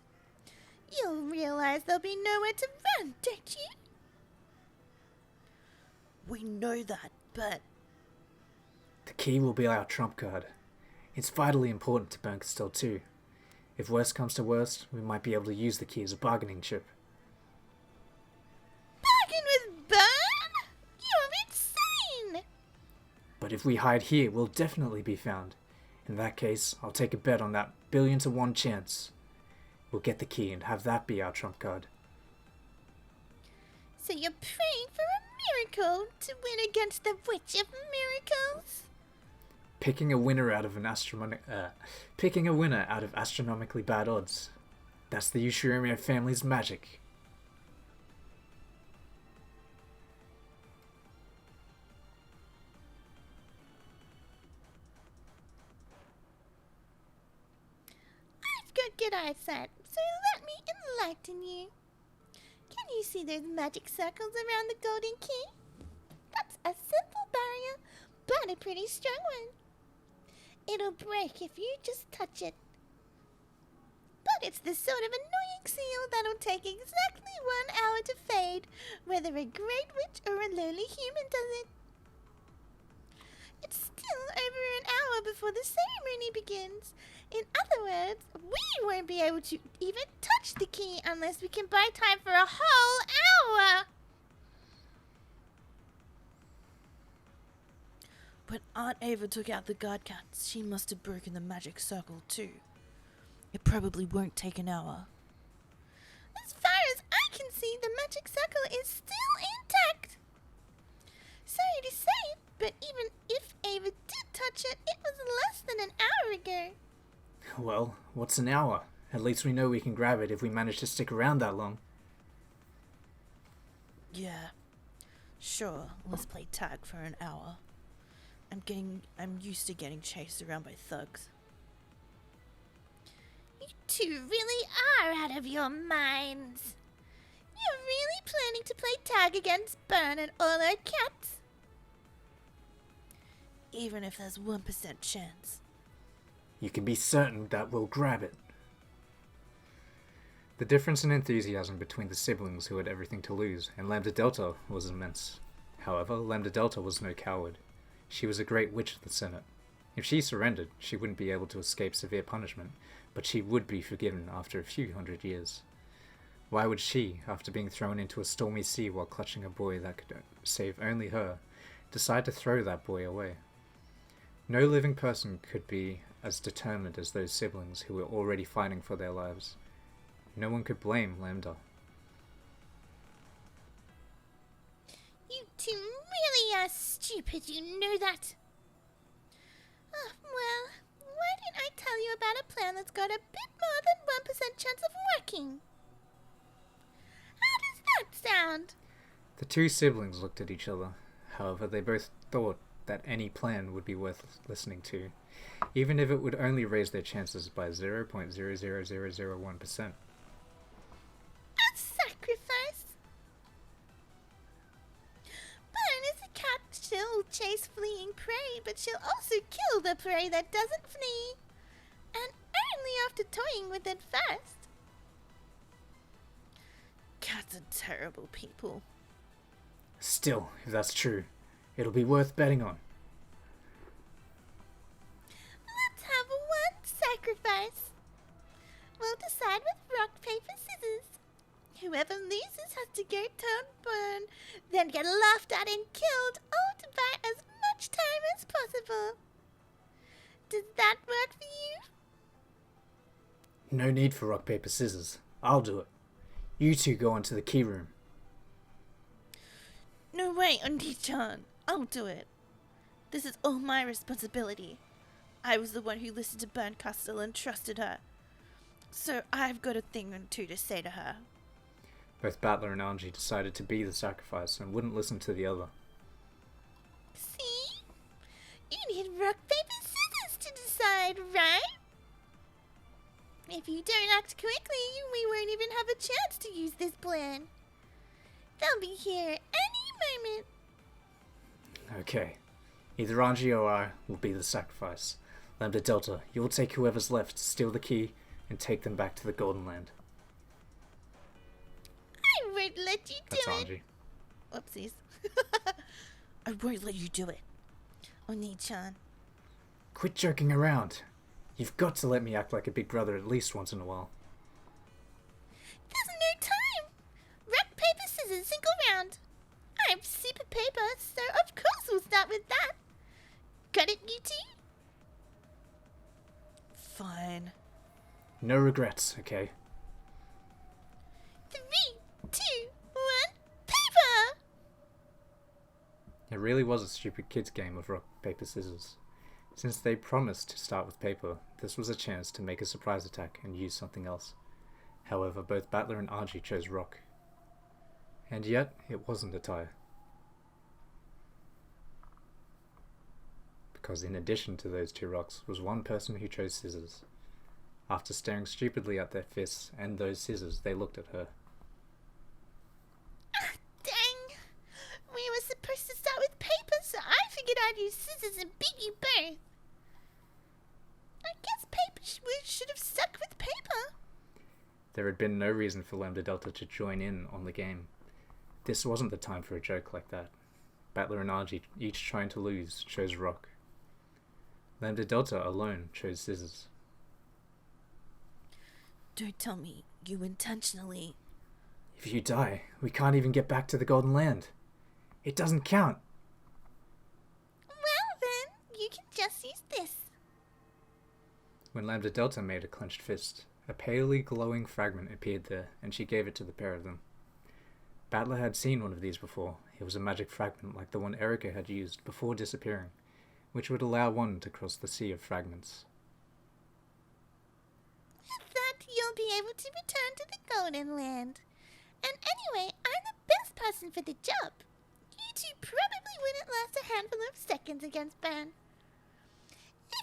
You'll realize there'll be nowhere to run, don't you? We know that, but The key will be our trump card. It's vitally important to Berncaster too. If worst comes to worst, we might be able to use the key as a bargaining chip. Bargain with Burn? You're insane! But if we hide here, we'll definitely be found. In that case, I'll take a bet on that 1,000,000,000 chance. We'll get the key and have that be our trump card. So you're praying for a miracle to win against the Witch of Miracles? Picking a winner out of astronomically bad odds. That's the Ushirimiya family's magic. I've got good eyesight, so let me enlighten you. Can you see those magic circles around the golden key? That's a simple barrier, but a pretty strong one. It'll break if you just touch it. But it's the sort of annoying seal that'll take exactly 1 hour to fade, whether a great witch or a lowly human does it. It's still over an hour before the ceremony begins. In other words, we won't be able to even touch the key unless we can buy time for a whole hour. when Aunt Ava took out the guard cats, she must have broken the magic circle too. It probably won't take an hour. magic circle is still intact. Sorry to say it, but even if Ava did touch it, it was less than an hour ago. Well, what's an hour? At least we know we can grab it if we manage to stick around that long. Yeah. Sure, let's play tag for an hour. I'm used to getting chased around by thugs. You two really are out of your minds. You're really planning to play tag against Burn and all our cats? Even if there's 1% chance. You can be certain that we'll grab it. The difference in enthusiasm between the siblings who had everything to lose and Lambda Delta was immense. However, Lambda Delta was no coward. She was a great witch of the Senate. If she surrendered, she wouldn't be able to escape severe punishment, but she would be forgiven after a few hundred years. Why would she, after being thrown into a stormy sea while clutching a boy that could save only her, decide to throw that boy away? No living person could be as determined as those siblings who were already fighting for their lives. No one could blame Lambda. You two really are stupid, you know that. Well, why didn't I tell you about a plan that's got a bit more than 1% chance of working? How does that sound? The two siblings looked at each other. However, they both thought that any plan would be worth listening to, even if it would only raise their chances by 0.00001%. A sacrifice? Burn is a cat. She'll chase fleeing prey, but she'll also kill the prey that doesn't flee. And only after toying with it first. Cats are terrible people. Still, if that's true, it'll be worth betting on. Let's have one sacrifice. We'll decide with rock, paper, scissors. Whoever loses has to go turn Burn, then get laughed at and killed, all to buy as much time as possible. Does that work for you? No need for rock, paper, scissors. I'll do it. You two go on to the key room. No way, Undi-chan. I'll do it. This is all my responsibility. I was the one who listened to Burn Castle and trusted her. So I've got a thing or two to say to her. Both Battler and Anji decided to be the sacrifice and wouldn't listen to the other. See? You need rock, paper, scissors to decide, right? If you don't act quickly, we won't even have a chance to use this plan. They'll be here any moment. Okay. Either Anji or I will be the sacrifice. Lambda Delta, you'll take whoever's left, steal the key, and take them back to the Golden Land. I won't let you do That's it. Anji. Whoopsies. I won't let you do it. Oni-chan. Quit joking around. You've got to let me act like a big brother at least once in a while. There's no time. Rock, paper, scissors, single round. I'm super paper, so of course we'll start with that. Got it, you two? Fine. No regrets, okay? 3, 2, 1, paper! It really was a stupid kids game of rock, paper, scissors. Since they promised to start with paper, this was a chance to make a surprise attack and use something else. However, both Battler and Anji chose rock. And yet, it wasn't a tie. Because in addition to those two rocks was one person who chose scissors. After staring stupidly at their fists and those scissors, they looked at her. Dang! We were supposed to start with paper, so I figured I'd use scissors and beat you both. I guess we should have stuck with paper. There had been no reason for Lambda Delta to join in on the game. This wasn't the time for a joke like that. Battler and Anji, each trying to lose, chose rock. Lambda Delta alone chose scissors. Don't tell me you intentionally... If you die, we can't even get back to the Golden Land. It doesn't count. Well then, you can just use this. When Lambda Delta made a clenched fist, a palely glowing fragment appeared there, and she gave it to the pair of them. Battler had seen one of these before. It was a magic fragment like the one Erica had used before disappearing, which would allow one to cross the sea of fragments. With that, you'll be able to return to the Golden Land. And anyway, I'm the best person for the job. You two probably wouldn't last a handful of seconds against Ban.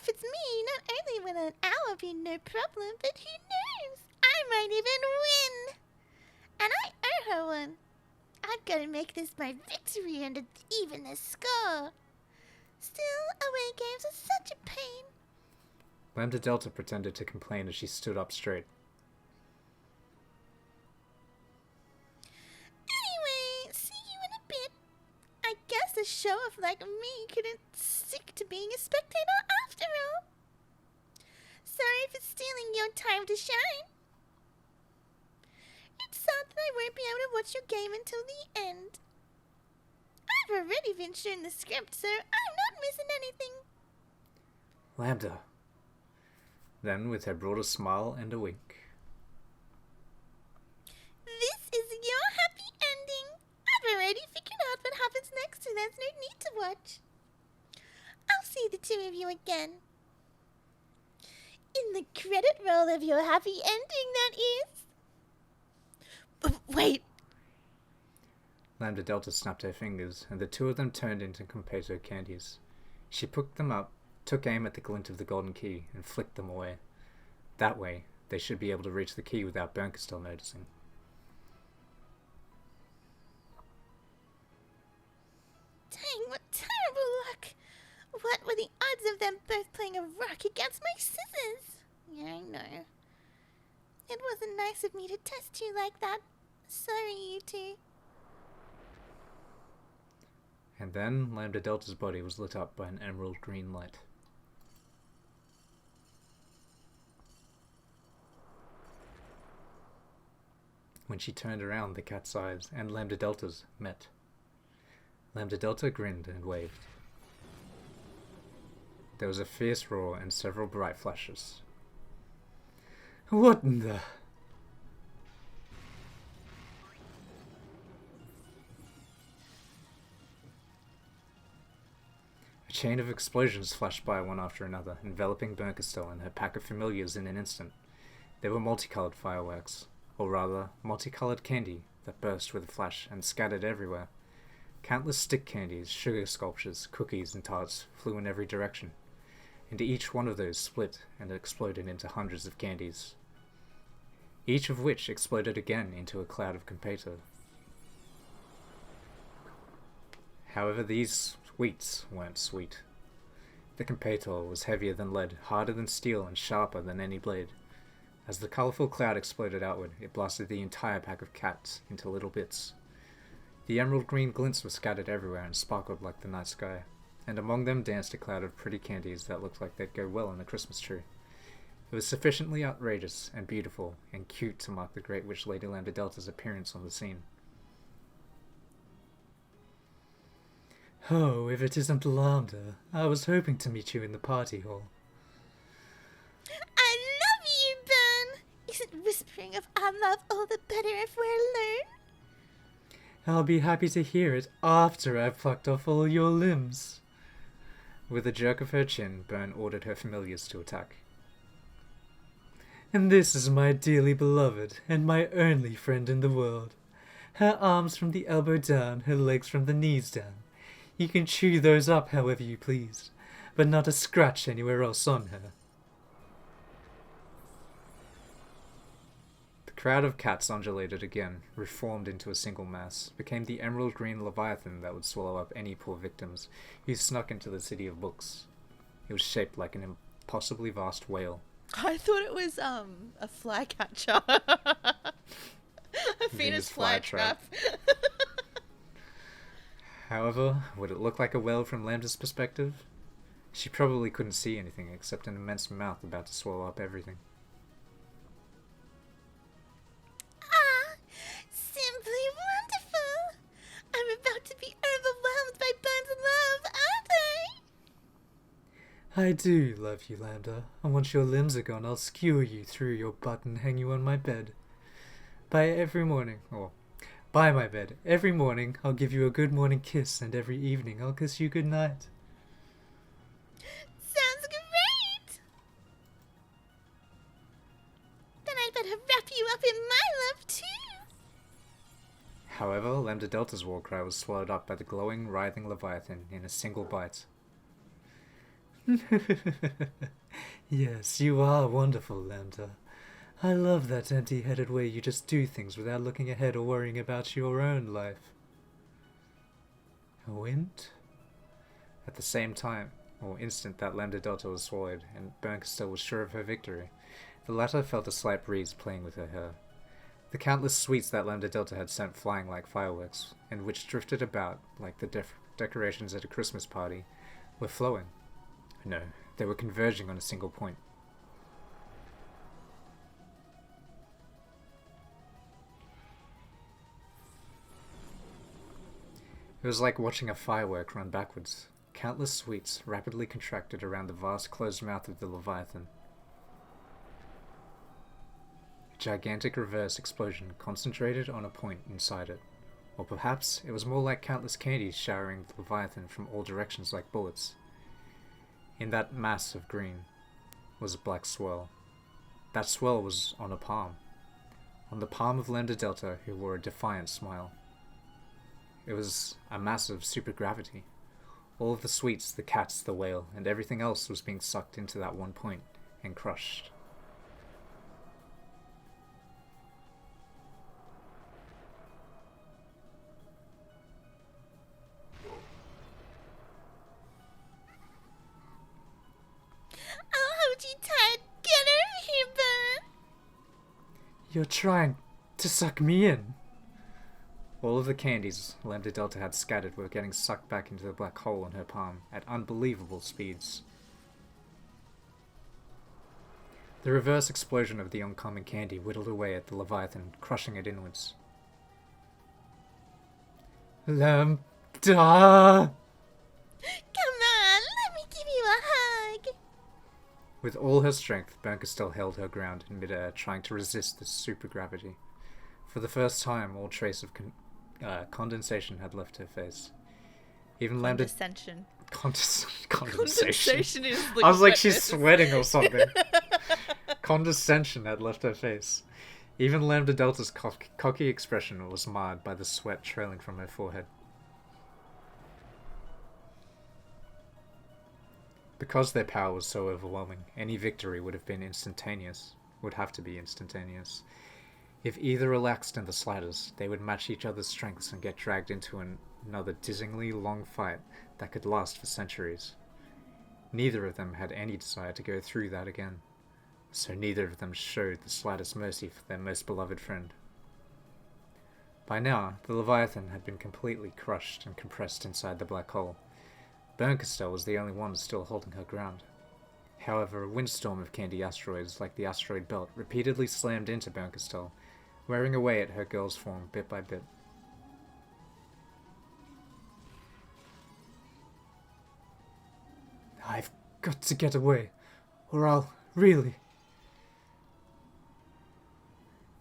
If it's me, not only will an hour be no problem, but who knows? I might even win. And I owe her one. I've got to make this my victory and even the score. Still, away games are such a pain. Lambda Delta pretended to complain as she stood up straight. Anyway, see you in a bit. I guess a show-off like me couldn't stick to being a spectator after all. Sorry for stealing your time to shine. It's sad that I won't be able to watch your game until the end. I've already been shown the script, so I'm not missing anything. Lambda. Then, with her broadest smile and a wink. This is your happy ending. I've already figured out what happens next, so there's no need to watch. I'll see the two of you again. In the credit roll of your happy ending, that is. Wait. Lambda Delta snapped her fingers, and the two of them turned into Competo candies. She picked them up, took aim at the glint of the golden key, and flicked them away. That way, they should be able to reach the key without Bernkastel noticing. Dang, what terrible luck! What were the odds of them both playing a rock against my scissors? Yeah, I know. It wasn't nice of me to test you like that. Sorry, you two. And then, Lambda Delta's body was lit up by an emerald green light. When she turned around, the cat's eyes and Lambda Delta's met. Lambda Delta grinned and waved. There was a fierce roar and several bright flashes. What in the... A chain of explosions flashed by one after another, enveloping Bernkastel and her pack of familiars in an instant. They were multicolored fireworks, or rather, multicolored candy that burst with a flash and scattered everywhere. Countless stick candies, sugar sculptures, cookies, and tarts flew in every direction, and each one of those split and exploded into hundreds of candies, each of which exploded again into a cloud of Competo. However, these sweets weren't sweet. The Competo was heavier than lead, harder than steel, and sharper than any blade. As the colourful cloud exploded outward, it blasted the entire pack of cats into little bits. The emerald green glints were scattered everywhere and sparkled like the night sky, and among them danced a cloud of pretty candies that looked like they'd go well in a Christmas tree. It was sufficiently outrageous and beautiful and cute to mark the Great Witch Lady Lambda Delta's appearance on the scene. Oh, if it isn't Lambda. I was hoping to meet you in the party hall. I love you, Ben! Isn't whispering of our love all the better if we're alone? I'll be happy to hear it after I've plucked off all your limbs. With a jerk of her chin, Bern ordered her familiars to attack. And this is my dearly beloved, and my only friend in the world. Her arms from the elbow down, her legs from the knees down. You can chew those up however you please, but not a scratch anywhere else on her. The crowd of cats undulated again, reformed into a single mass, became the emerald green leviathan that would swallow up any poor victims who snuck into the city of books. It was shaped like an impossibly vast whale. I thought it was a flycatcher. A Venus flytrap. However, would it look like a whale from Lambda's perspective? She probably couldn't see anything except an immense mouth about to swallow up everything. Ah, simply wonderful! I'm about to be overwhelmed by Bern's love, aren't I? I do love you, Lambda, and once your limbs are gone, I'll skewer you through your butt and hang you on my bed. By every morning, or By my bed. Every morning I'll give you a good morning kiss, and every evening I'll kiss you good night. Sounds great! Then I'd better wrap you up in my love too. However, Lambda Delta's war cry was swallowed up by the glowing, writhing Leviathan in a single bite. Yes, you are wonderful, Lambda. I love that empty-headed way you just do things without looking ahead or worrying about your own life. A wind? At the same time, or instant that Lambda Delta was swallowed, and Berncaster was sure of her victory, the latter felt a slight breeze playing with her hair. The countless sweets that Lambda Delta had sent flying like fireworks, and which drifted about like the decorations at a Christmas party, were flowing. No, they were converging on a single point. It was like watching a firework run backwards. Countless sweets rapidly contracted around the vast closed mouth of the Leviathan. A gigantic reverse explosion concentrated on a point inside it. Or perhaps it was more like countless candies showering the Leviathan from all directions like bullets. In that mass of green was a black swirl. That swirl was on a palm. On the palm of Lambda Delta, who wore a defiant smile. It was a massive supergravity. All of the sweets, the cats, the whale, and everything else was being sucked into that one point and crushed. I'll hold you tight. Get over here, Bern. You're trying to suck me in. All of the candies Lambda Delta had scattered were getting sucked back into the black hole in her palm at unbelievable speeds. The reverse explosion of the oncoming candy whittled away at the Leviathan, crushing it inwards. Lambda! Come on, let me give you a hug. With all her strength, Berncaster held her ground in midair, trying to resist the supergravity. For the first time, all trace of condensation had left her face. Even Lambda... Condescension. Condensation. Condensation is the I was like, wetness. she's sweating or something. Condescension had left her face. Even Lambda Delta's cocky expression was marred by the sweat trailing from her forehead. Because their power was so overwhelming, any victory would have been instantaneous. Would have to be instantaneous. If either relaxed in the slightest, they would match each other's strengths and get dragged into another dizzyingly long fight that could last for centuries. Neither of them had any desire to go through that again, so neither of them showed the slightest mercy for their most beloved friend. By now, the Leviathan had been completely crushed and compressed inside the black hole. Berncaster was the only one still holding her ground. However, a windstorm of candy asteroids like the asteroid belt repeatedly slammed into Berncaster, wearing away at her girl's form bit by bit. I've got to get away, or I'll really...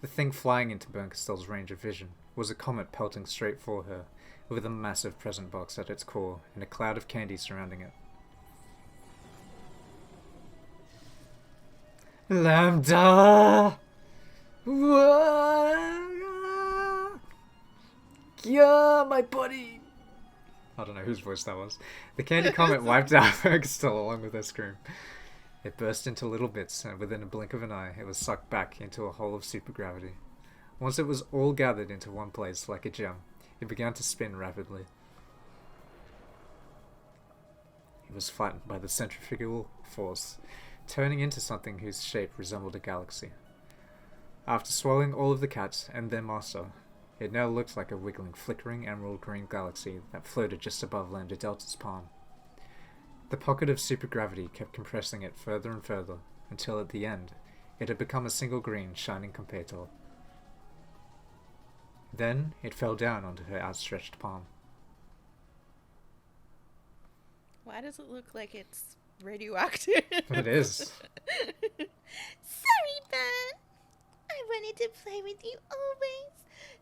The thing flying into Berncaster's range of vision was a comet pelting straight for her, with a massive present box at its core and a cloud of candy surrounding it. Lambda! Yeah, my buddy! I don't know whose voice that was. The candy comet wiped out Berncaster along with her scream. It burst into little bits, and within a blink of an eye, it was sucked back into a hole of supergravity. Once it was all gathered into one place like a gem, it began to spin rapidly. It was flattened by the centrifugal force, turning into something whose shape resembled a galaxy. After swallowing all of the cats and their master, it now looked like a wiggling, flickering emerald green galaxy that floated just above Lambda Delta's palm. The pocket of supergravity kept compressing it further and further, until at the end, it had become a single green, shining completo. Then, it fell down onto her outstretched palm. Why does it look like it's radioactive? It is. Sorry, Bern. I wanted to play with you always,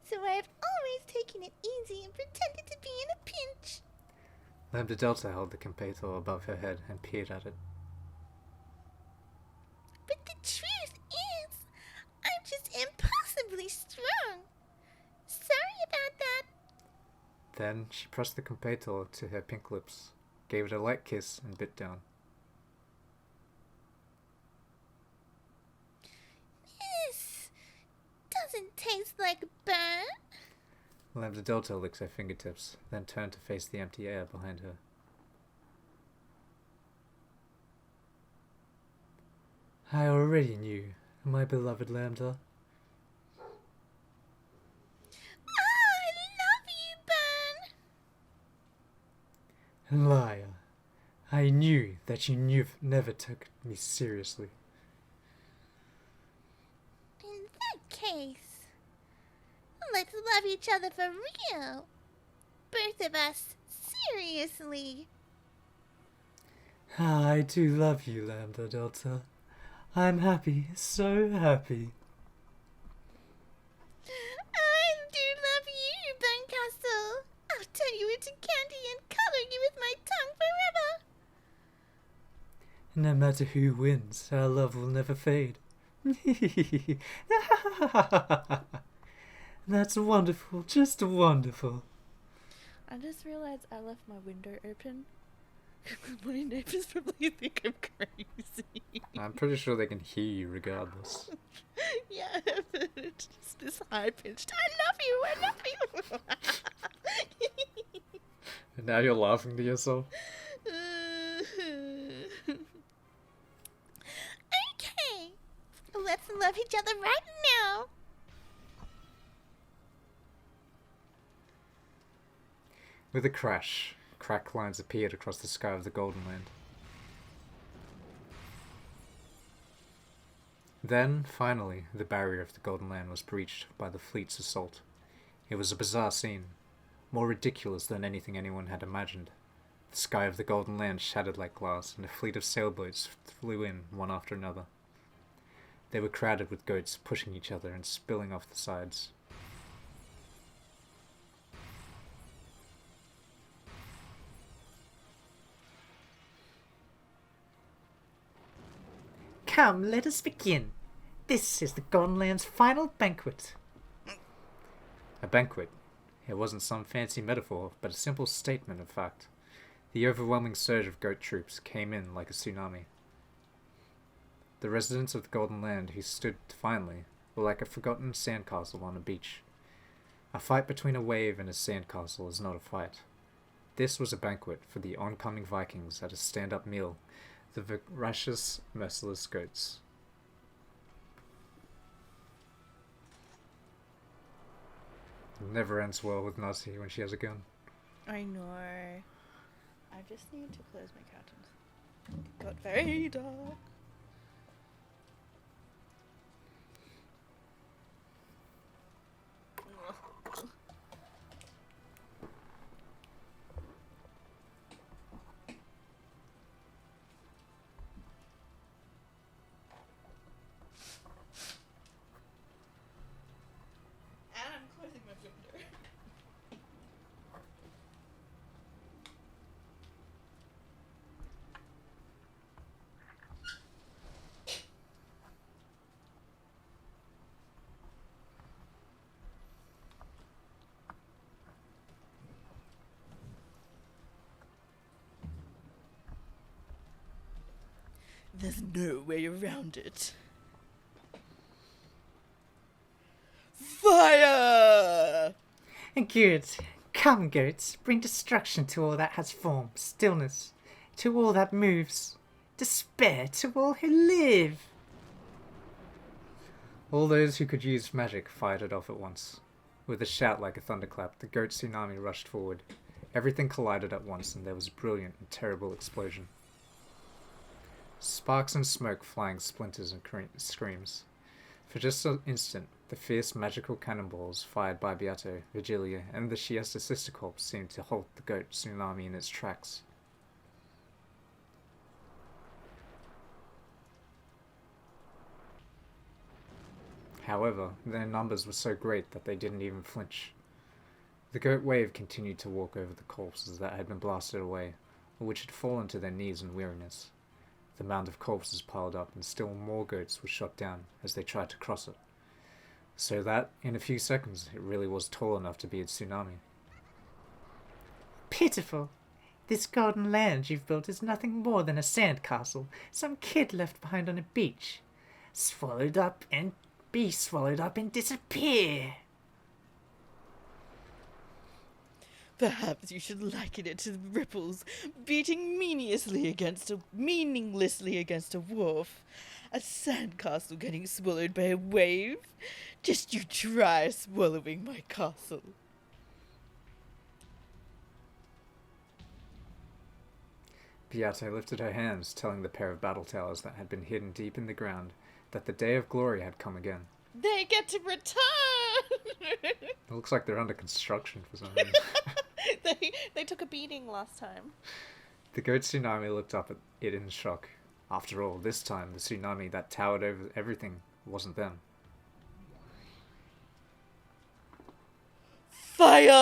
so I've always taking it easy and pretended to be in a pinch. Lambda Delta held the compaytor above her head and peered at it. But the truth is, I'm just impossibly strong. Sorry about that. Then she pressed the compaytor to her pink lips, gave it a light kiss, and bit down. This doesn't taste like burn. Lambda Delta licked her fingertips, then turned to face the empty air behind her. I already knew, my beloved Lambda. I love you, Burn. Liar. I knew that you never took me seriously. In that case, let's love each other for real. Both of us, seriously. I do love you, Lambda Delta. I'm happy, so happy. I do love you, Burncastle. I'll turn you into candy and color you with my tongue forever. No matter who wins, our love will never fade. That's wonderful, just wonderful. I just realized I left my window open. My neighbors probably think I'm crazy. I'm pretty sure they can hear you regardless. Yeah, but it's just this high pitched. I love you. And now you're laughing to yourself? Okay, let's love each other right now. With a crash, crack lines appeared across the sky of the Golden Land. Then, finally, the barrier of the Golden Land was breached by the fleet's assault. It was a bizarre scene, more ridiculous than anything anyone had imagined. The sky of the Golden Land shattered like glass, and a fleet of sailboats flew in, one after another. They were crowded with goats pushing each other and spilling off the sides. Come, let us begin. This is the Golden Land's final banquet. A banquet. It wasn't some fancy metaphor, but a simple statement of fact. The overwhelming surge of goat troops came in like a tsunami. The residents of the Golden Land who stood defiantly were like a forgotten sandcastle on a beach. A fight between a wave and a sandcastle is not a fight. This was a banquet for the oncoming Vikings at a stand-up meal, the voracious, merciless goats. It never ends well with Nazi when she has a gun. I know. I just need to close my curtains. It got very dark. And I'm closing my window. There's no way around it. Fire! Good. Come, goats, bring destruction to all that has form, stillness to all that moves, despair to all who live. All those who could use magic fired it off at once. With a shout like a thunderclap, the goat tsunami rushed forward. Everything collided at once, and there was a brilliant and terrible explosion. Sparks and smoke flying splinters and screams. For just an instant, the fierce magical cannonballs fired by Beato, Vigilia, and the Siesta Sister Corps seemed to halt the goat tsunami in its tracks. However, their numbers were so great that they didn't even flinch. The goat wave continued to walk over the corpses that had been blasted away, or which had fallen to their knees in weariness. The mound of corpses piled up, and still more goats were shot down as they tried to cross it. So that, in a few seconds, it really was tall enough to be a tsunami. Pitiful. This golden land you've built is nothing more than a sandcastle some kid left behind on a beach. Swallowed up and be swallowed up and disappear. Perhaps you should liken it to ripples beating meaninglessly against a wharf. A sandcastle getting swallowed by a wave. Just you try swallowing my castle. Beate lifted her hands, telling the pair of battle towers that had been hidden deep in the ground that the day of glory had come again. They get to return! It looks like they're under construction for some reason. They took a beating last time. The goat tsunami looked up at it in shock. After all, this time the tsunami that towered over everything wasn't them. Fire!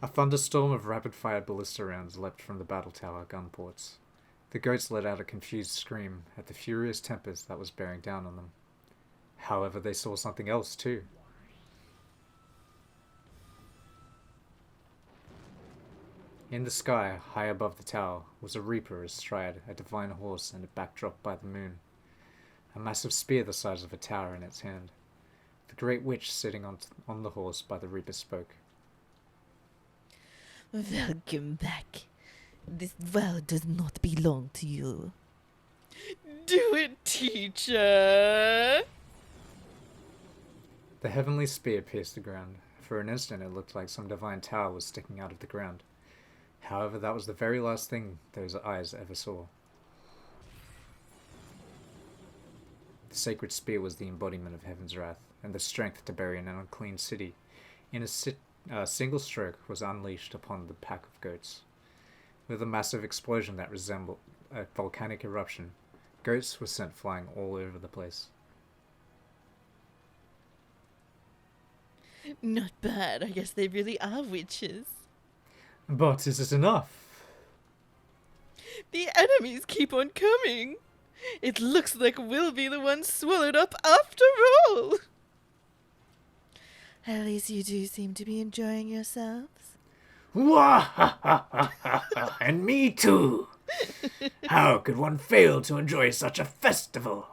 A thunderstorm of rapid-fire ballista rounds leapt from the battle tower gun ports. The goats let out a confused scream at the furious tempest that was bearing down on them. However, they saw something else too. In the sky, high above the tower, was a reaper astride a divine horse and a backdrop by the moon. A massive spear the size of a tower in its hand. The great witch sitting on the horse by the reaper spoke. Welcome back. This world does not belong to you. Do it, teacher! The heavenly spear pierced the ground. For an instant it looked like some divine tower was sticking out of the ground. However, that was the very last thing those eyes ever saw. The sacred spear was the embodiment of heaven's wrath, and the strength to bury an unclean city. In a single stroke was unleashed upon the pack of goats. With a massive explosion that resembled a volcanic eruption, goats were sent flying all over the place. Not bad. I guess they really are witches. But is it enough? The enemies keep on coming. It looks like we'll be the ones swallowed up after all. At least you do seem to be enjoying yourselves. Wah-ha-ha-ha-ha, and me too. How could one fail to enjoy such a festival?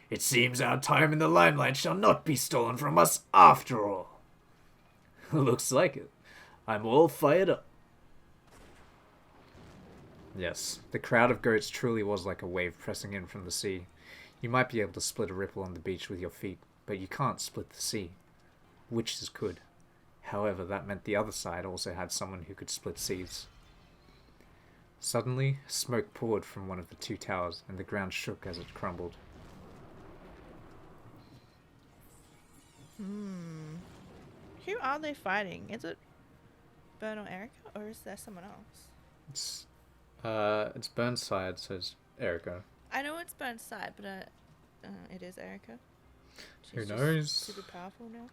It seems our time in the limelight shall not be stolen from us after all. Looks like it. I'm all fired up. Yes, the crowd of goats truly was like a wave pressing in from the sea. You might be able to split a ripple on the beach with your feet, but you can't split the sea. Witches could. However, that meant the other side also had someone who could split seas. Suddenly, smoke poured from one of the two towers, and the ground shook as it crumbled. Who are they fighting? Is it Bern or Erica, or is there someone else? It's Burnside, says Erica. I know it's Burnside, but it is Erica. Who She's just knows? super powerful now.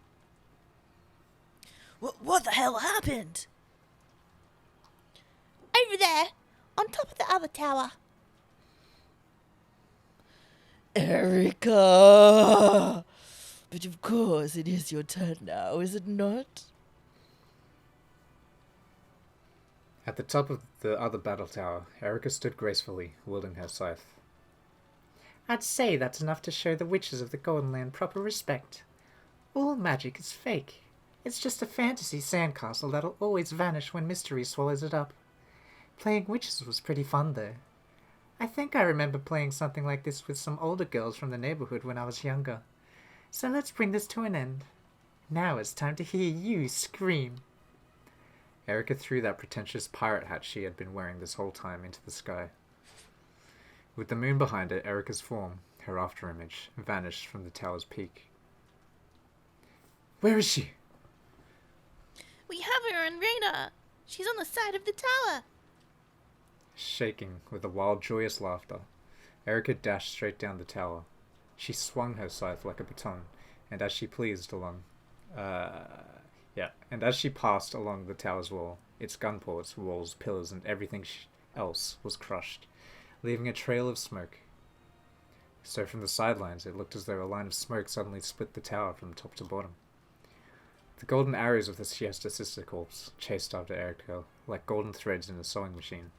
What the hell happened? Over there, on top of the other tower. Erica! But of course, it is your turn now, is it not? At the top of the other battle tower, Erica stood gracefully, wielding her scythe. I'd say that's enough to show the witches of the Golden Land proper respect. All magic is fake. It's just a fantasy sandcastle that'll always vanish when mystery swallows it up. Playing witches was pretty fun, though. I think I remember playing something like this with some older girls from the neighborhood when I was younger. So let's bring this to an end. Now it's time to hear you scream. Erica threw that pretentious pirate hat she had been wearing this whole time into the sky. With the moon behind it, Erica's form, her afterimage, vanished from the tower's peak. Where is she? We have her on radar. She's on the side of the tower. Shaking with a wild, joyous laughter, Erica dashed straight down the tower. She swung her scythe like a baton, and as she pleased along, and as she passed along the tower's wall, its gun ports, walls, pillars, and everything else was crushed, leaving a trail of smoke. So from the sidelines, it looked as though a line of smoke suddenly split the tower from top to bottom. The golden arrows of the Siesta Sister Corps chased after Erika like golden threads in a sewing machine.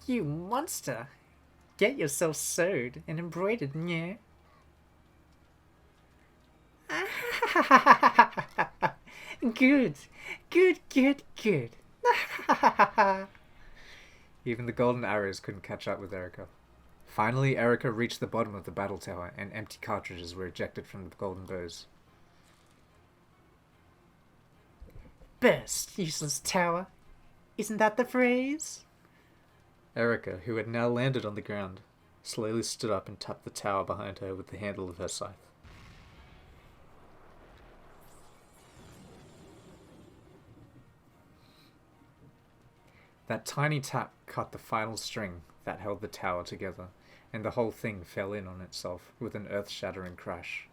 You monster! Get yourself sewed and embroidered, yeah? Good, good, good, good. Even the golden arrows couldn't catch up with Erika. Finally, Erika reached the bottom of the battle tower, and empty cartridges were ejected from the golden bows. Burst, useless tower. Isn't that the phrase? Erika, who had now landed on the ground, slowly stood up and tapped the tower behind her with the handle of her scythe. That tiny tap cut the final string that held the tower together, and the whole thing fell in on itself with an earth-shattering crash.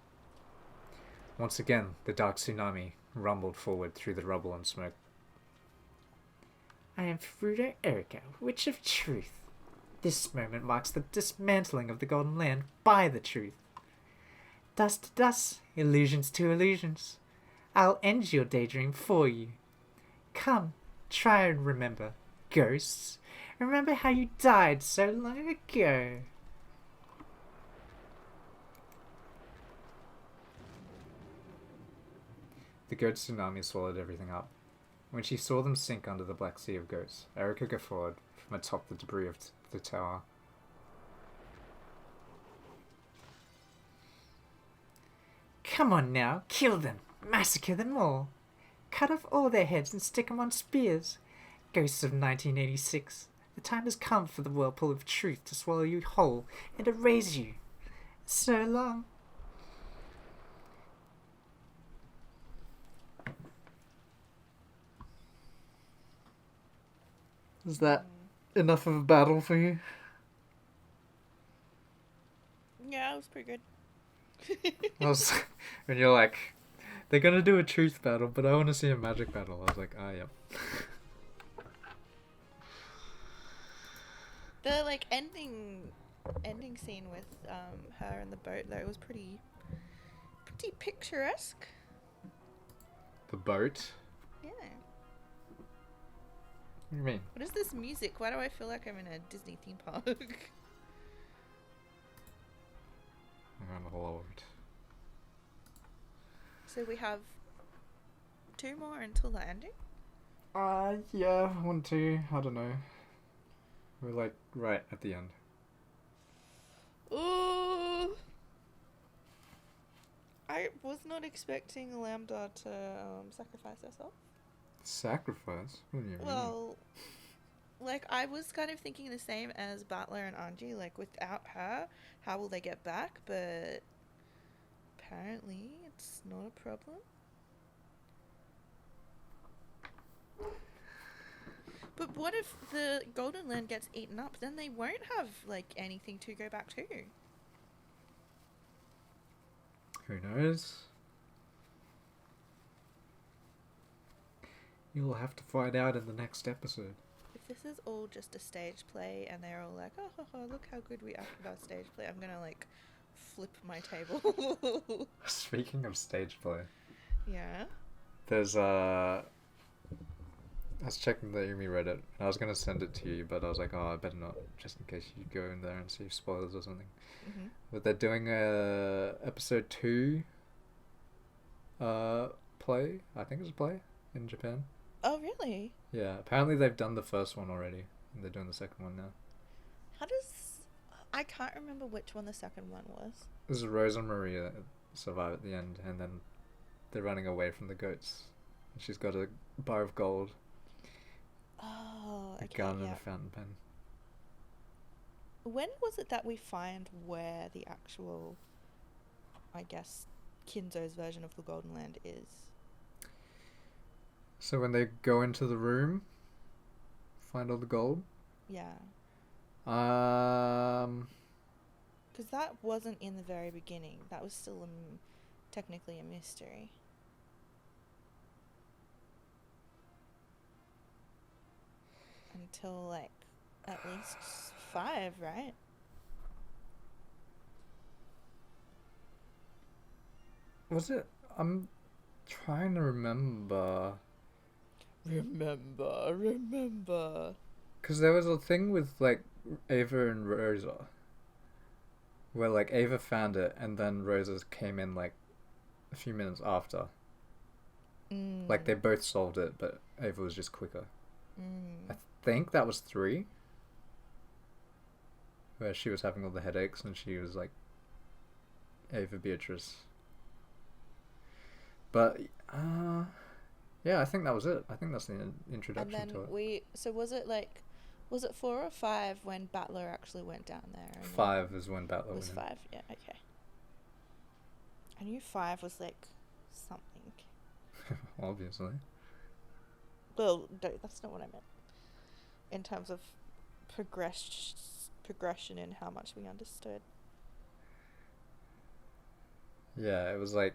Once again, the dark tsunami rumbled forward through the rubble and smoke. I am Fruta Erika, Witch of Truth. This moment marks the dismantling of the Golden Land by the truth. Dust to dust, illusions to illusions. I'll end your daydream for you. Come, try and remember. Ghosts, remember how you died so long ago. The goat tsunami swallowed everything up. When she saw them sink under the black sea of goats, Erika guffawed from atop the debris of the tower. Come on now, kill them, massacre them all. Cut off all their heads and stick them on spears. Ghosts of 1986, the time has come for the whirlpool of truth to swallow you whole and erase you. So long. Is that enough of a battle for you? Yeah, it was pretty good. When you're like, they're gonna do a truth battle, but I want to see a magic battle. I was like, yep. The like ending scene with her in the boat though was pretty picturesque. The boat? Yeah. What do you mean? What is this music? Why do I feel like I'm in a Disney theme park? I love it. So we have 2 more until the ending? Yeah, 1, 2, I don't know. We're like right at the end. Ooh! I was not expecting Lambda to sacrifice herself. Sacrifice? What do you mean? Well, like, I was kind of thinking the same as Battler and Anji, like, without her, how will they get back? But apparently it's not a problem. But what if the Golden Land gets eaten up? Then they won't have, like, anything to go back to. Who knows? You'll have to find out in the next episode. If this is all just a stage play and they're all like, oh, look how good we acted our stage play, I'm gonna, like, flip my table. Speaking of stage play, Yeah. there's I was checking the Umi Reddit, and I was gonna send it to you, but I was like, I better not, just in case you go in there and see spoilers or something. Mm-hmm. But they're doing a episode 2 play, I think it's a play, in Japan. Oh, really? Yeah, apparently they've done the first one already, and they're doing the second one now. How does... I can't remember which one the second one was. This is Rose and Maria that survive at the end, and then they're running away from the goats. And she's got a bar of gold, Oh, a okay, gun, and yeah. a fountain pen. When was it that we find where the actual, I guess, Kinzo's version of the Golden Land is? So when they go into the room find all the gold. Yeah. Um, Because that wasn't in the very beginning. That was still technically a mystery. Until, like, at least 5, right? was it? I'm trying to remember. Remember. Because there was a thing with, like, Ava and Rosa. Where, like, Ava found it, and then Rosa came in, like, a few minutes after. Like, they both solved it, but Ava was just quicker. I think that was 3. Where she was having all the headaches, and she was, like, Ava Beatrice. But, yeah, I think that was it. I think that's the introduction And to then it. so was it 4 or 5 when Battler actually went down there? And 5 is when Battler It was went in. 5, yeah, okay. I knew 5 was, like, something. Obviously. Well, no, that's not what I meant. In terms of progression in how much we understood. Yeah, it was like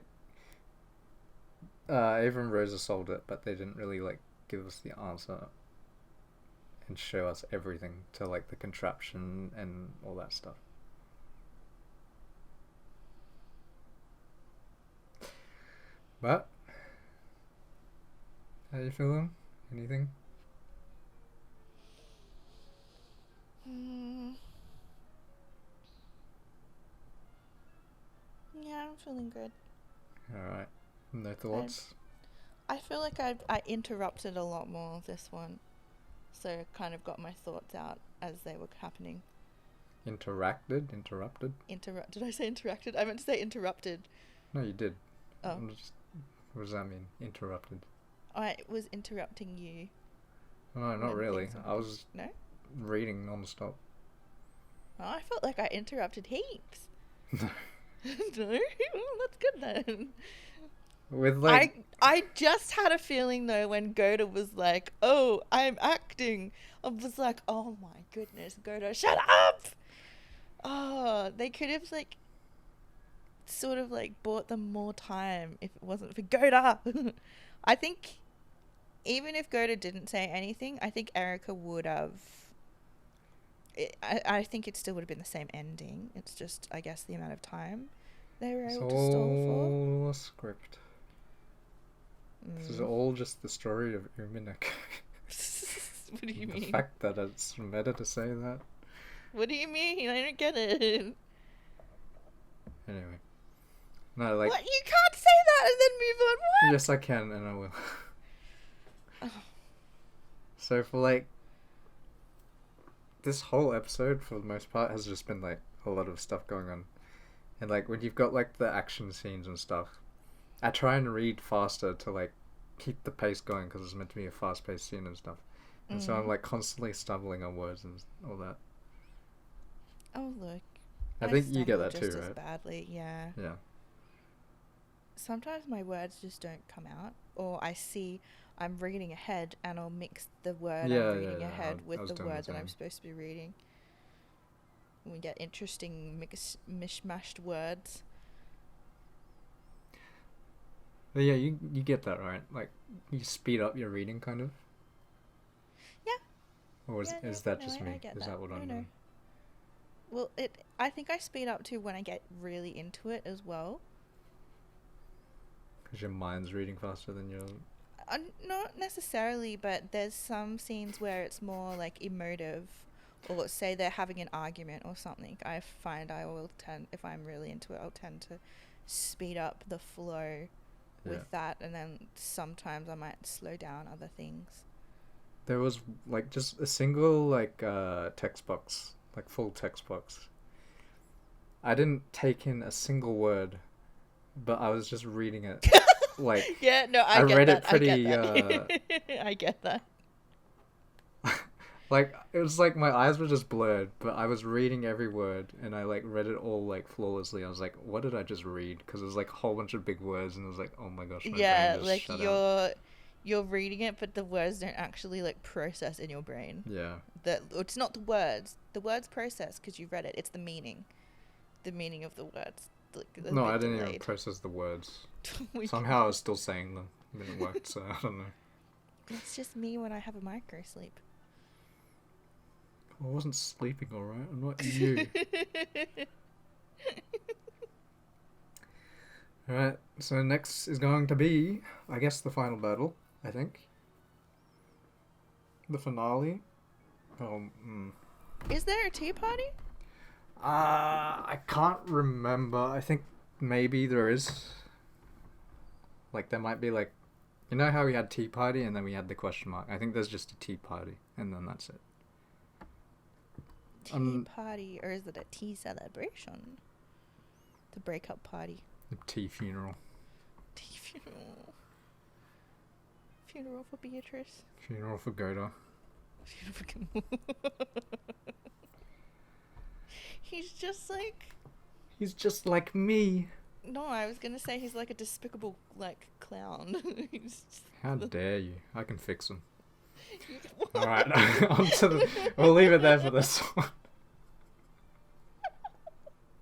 Ava and Rosa solved it, but they didn't really like give us the answer and show us everything to like the contraption and all that stuff. But how you feeling? Anything? Yeah, I'm feeling good. Alright. No thoughts? I feel like I interrupted a lot more of this one. So I kind of got my thoughts out as they were happening. Interrupted? Did I say interacted? I meant to say interrupted. No, you did. Oh. What does that mean? Interrupted. I was interrupting you. No, not when really. things I was No? reading non-stop. Oh, I felt like I interrupted heaps. No. No? Well, that's good then. With like I just had a feeling though when Goda was like, "Oh, I'm acting." I was like, "Oh my goodness, Goda, shut up!" Oh, they could have like sort of like bought them more time if it wasn't for Goda. I think even if Goda didn't say anything, I think Erica would have. I think it still would have been the same ending. It's just, I guess, the amount of time they were able to stall for. all a script. This is all just the story of Umineko. What do you The mean? fact that it's meta to say that. What do you mean? I don't get it. Anyway. No, like... What? You can't say that and then move on. What? Yes, I can, and I will. So for, like... This whole episode, for the most part, has just been, like, a lot of stuff going on. And, like, when you've got, like, the action scenes and stuff, I try and read faster to, like, keep the pace going, because it's meant to be a fast-paced scene and stuff. And so I'm, like, constantly stumbling on words and all that. Oh, look. I think you get stumble that too, just as right? badly, yeah. Yeah. Sometimes my words just don't come out, or I'm reading ahead and I'll mix the word Yeah, I'm reading yeah, ahead I with was the doing the word that I'm same. supposed to be reading. We get interesting mishmashed words. But yeah, you get that, right? Like, you speed up your reading, kind of? Yeah. Or Yeah, is that no, just I me? get Is that what I'm No. doing? Well, I think I speed up too when I get really into it as well. Because your mind's reading faster than your... Not necessarily, but there's some scenes where it's more like emotive, or say they're having an argument or something. I find I will tend, if I'm really into it, I'll tend to speed up the flow with that, and then sometimes I might slow down other things. There was, like, just a single, like, text box. Like, full text box. I didn't take in a single word, but I was just reading it. Like, Yeah, no, I get read that. it pretty, I get that. like, it was like my eyes were just blurred, but I was reading every word, and I, like, read it all, like, flawlessly. I was like, what did I just read? Because it was, like, a whole bunch of big words, and I was like, oh my gosh, my Yeah, brain just like shut out. you're reading it, but the words don't actually like process in your brain. Yeah. It's not the words. The words process because you read it. It's the meaning of the words. Like, No, I didn't even process the words. Somehow I was still saying them. It didn't work, so I don't know. It's just me when I have a micro sleep. I wasn't sleeping, alright? I'm not you. Alright, so next is going to be, I guess, the final battle, I think. The finale. Is there a tea party? I can't remember. I think maybe there is. Like, there might be, like... You know how we had tea party and then we had the question mark? I think there's just a tea party, and then that's it. Tea party, or is it a tea celebration? The breakup party. The tea funeral. Tea funeral. Funeral for Beatrice. Funeral for Goda. Funeral for He's just like... He's just like me. No, I was gonna say he's like a despicable, like, clown. How dare you? I can fix him. Alright, we'll leave it there for this one.